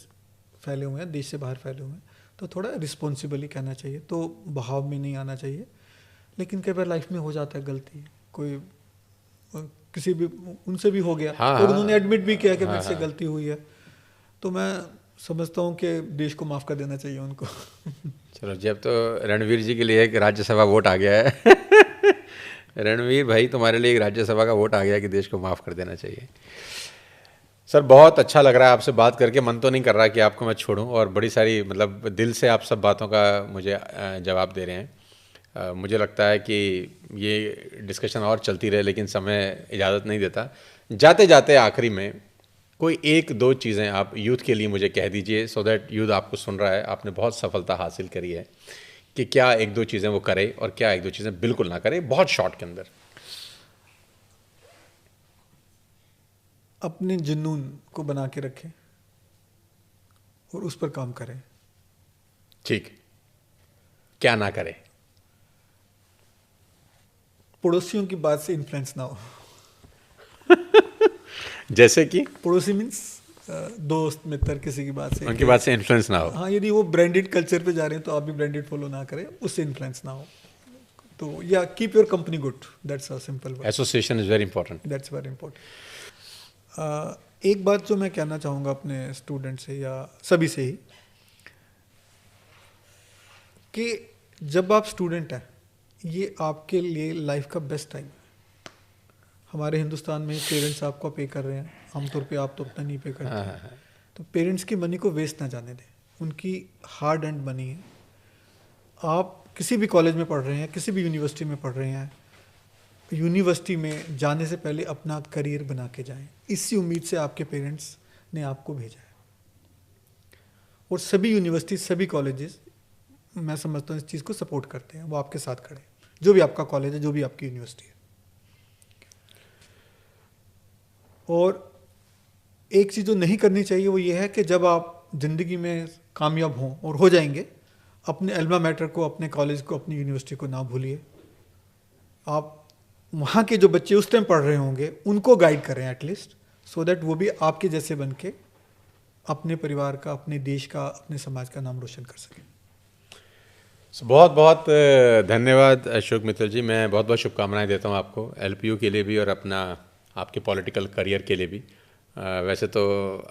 फैले हुए हैं, देश से बाहर फैले हुए हैं, तो थोड़ा रिस्पॉन्सिबली कहना चाहिए, तो बहाव में नहीं आना चाहिए। लेकिन कई बार लाइफ में हो जाता है गलती, कोई किसी भी उनसे भी हो गया, और उन्होंने एडमिट भी किया कि मुझसे गलती हुई है, तो मैं समझता हूँ कि देश को माफ़ कर देना चाहिए उनको। चलो, जब तो रणवीर जी के लिए एक राज्यसभा वोट आ गया है रणवीर भाई, तुम्हारे लिए एक राज्यसभा का वोट आ गया कि देश को माफ़ कर देना चाहिए। सर, बहुत अच्छा लग रहा है आपसे बात करके। मन तो नहीं कर रहा कि आपको मैं छोड़ूं, और बड़ी सारी मतलब दिल से आप सब बातों का मुझे जवाब दे रहे हैं। मुझे लगता है कि ये डिस्कशन और चलती रहे, लेकिन समय इजाज़त नहीं देता। जाते जाते आखिरी में कोई एक दो चीज़ें आप यूथ के लिए मुझे कह दीजिए, सो दैट यूथ आपको सुन रहा है, आपने बहुत सफलता हासिल करी है, कि क्या एक दो चीज़ें वो करे और क्या एक दो चीज़ें बिल्कुल ना करे, बहुत शॉर्ट के अंदर। अपने जुनून को बना के रखें और उस पर काम करें। ठीक, क्या ना करें? पड़ोसियों की बात से इन्फ्लुएंस ना हो। जैसे कि पड़ोसी मीन्स दोस्त मित्र, किसी की बात से, उनकी बात से इन्फ्लुएंस ना हो। हाँ, यदि वो ब्रांडेड कल्चर पे जा रहे हैं तो आप भी ब्रांडेड फॉलो ना करें, उससे इन्फ्लुएंस ना हो। तो या keep your company good, that's a simple word. Association is very important. That's very important. एक बात जो मैं कहना चाहूँगा अपने स्टूडेंट से या सभी से ही, कि जब आप स्टूडेंट हैं, ये आपके लिए लाइफ का बेस्ट टाइम है। हमारे हिंदुस्तान में पेरेंट्स आपको पे कर रहे हैं, आमतौर पे आप तो उतना नहीं पे करते, तो पेरेंट्स की मनी को वेस्ट ना जाने दें, उनकी हार्ड एंड मनी है। आप किसी भी कॉलेज में पढ़ रहे हैं, किसी भी यूनिवर्सिटी में पढ़ रहे हैं, यूनिवर्सिटी में जाने से पहले अपना करियर बना के जाएं, इसी उम्मीद से आपके पेरेंट्स ने आपको भेजा है। और सभी यूनिवर्सिटी, सभी कॉलेजेस, मैं समझता हूँ इस चीज़ को सपोर्ट करते हैं, वो आपके साथ खड़े हैं, जो भी आपका कॉलेज है, जो भी आपकी यूनिवर्सिटी है। और एक चीज़ जो नहीं करनी चाहिए वो ये है कि जब आप ज़िंदगी में कामयाब हों और हो जाएंगे, अपने अल्मा मैटर को, अपने कॉलेज को, अपनी यूनिवर्सिटी को ना भूलिए। आप वहाँ के जो बच्चे उस टाइम पढ़ रहे होंगे उनको गाइड करें एटलीस्ट, सो दैट वो भी आपके जैसे बन के अपने परिवार का, अपने देश का, अपने समाज का नाम रोशन कर सकें। बहुत बहुत धन्यवाद अशोक मित्तल जी। मैं बहुत बहुत शुभकामनाएं देता हूं आपको, एलपीयू के लिए भी और अपना आपके पॉलिटिकल करियर के लिए भी। वैसे तो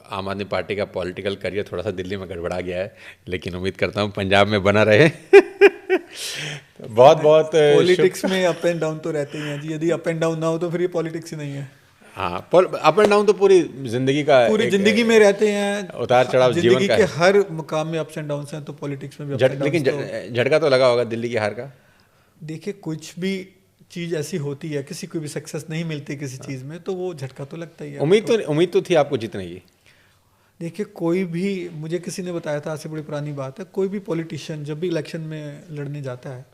आम आदमी पार्टी का पॉलिटिकल करियर थोड़ा सा दिल्ली में गड़बड़ा गया है, लेकिन उम्मीद करता हूं पंजाब में बना रहे। बहुत बहुत पॉलिटिक्स में अप एंड डाउन तो रहते ही हैं जी, यदि अप एंड डाउन ना हो तो फिर ये पॉलिटिक्स ही नहीं है। हाँ, अप एंड डाउन तो पूरी जिंदगी का, पूरी जिंदगी में रहते हैं, उतार चढ़ाव जीवन का के हर मुकाम में अप्स एंड डाउन्स हैं, तो पॉलिटिक्स में भी लेकिन झटका तो लगा होगा दिल्ली की हार का। देखिए, कुछ भी चीज़ ऐसी होती है, किसी को भी सक्सेस नहीं मिलती किसी चीज़ में, तो वो झटका तो लगता ही है। उम्मीद तो थी आपको जीतने की। देखिए, कोई भी, मुझे किसी ने बताया था, ऐसी बड़ी पुरानी बात है, कोई भी पॉलिटिशियन जब भी इलेक्शन में लड़ने जाता है,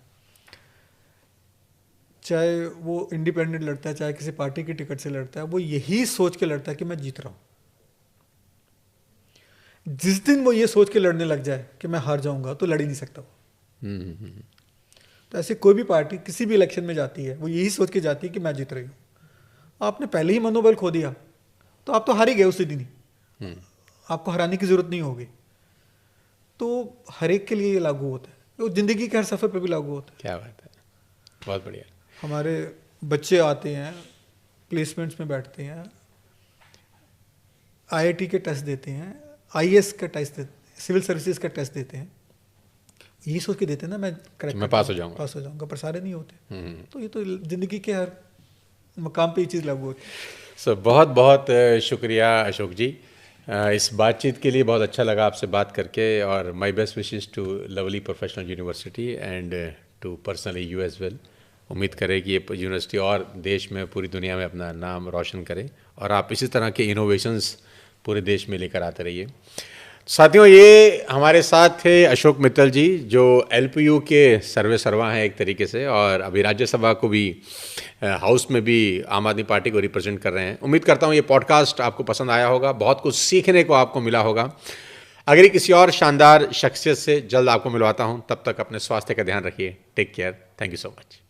चाहे वो इंडिपेंडेंट लड़ता है, चाहे किसी पार्टी की टिकट से लड़ता है, वो यही सोच के लड़ता है कि मैं जीत रहा हूँ। जिस दिन वो ये सोच के लड़ने लग जाए कि मैं हार जाऊंगा, तो लड़ ही नहीं सकता वो। तो ऐसे कोई भी पार्टी किसी भी इलेक्शन में जाती है, वो यही सोच के जाती है कि मैं जीत रही हूँ। आपने पहले ही मनोबल खो दिया तो आप तो हार ही गए उसी दिन ही, आपको हराने की जरूरत नहीं होगी। तो हर एक के लिए ये लागू होता है, तो जिंदगी के हर सफर पर भी लागू होता है। क्या बात है, बहुत बढ़िया। हमारे बच्चे आते हैं, प्लेसमेंट्स में बैठते हैं, आईआईटी के टेस्ट देते हैं, आईएएस का टेस्ट देते, सिविल सर्विसेज का टेस्ट देते हैं, यही सोच के देते हैं ना मैं पास हो जाऊंगा, पर सारे नहीं होते। तो ये तो जिंदगी के हर मकाम पे ये चीज़ लागू होती है। बहुत बहुत शुक्रिया अशोक जी। इस बातचीत के लिए बहुत अच्छा लगा आपसे बात करके, और my best wishes to Lovely Professional University and to personally you as well. उम्मीद करें कि ये यूनिवर्सिटी और देश में, पूरी दुनिया में अपना नाम रोशन करे, और आप इसी तरह के इनोवेशंस पूरे देश में लेकर आते रहिए। साथियों, ये हमारे साथ थे अशोक मित्तल जी, जो एलपीयू के सर्वे सर्वा हैं एक तरीके से, और अभी राज्यसभा को भी, हाउस में भी आम आदमी पार्टी को रिप्रेजेंट कर रहे हैं। उम्मीद करता हूँ ये पॉडकास्ट आपको पसंद आया होगा, बहुत कुछ सीखने को आपको मिला होगा। अगर किसी और शानदार शख्सियत से जल्द आपको मिलवाता हूँ, तब तक अपने स्वास्थ्य का ध्यान रखिए। Take care. Thank you so much.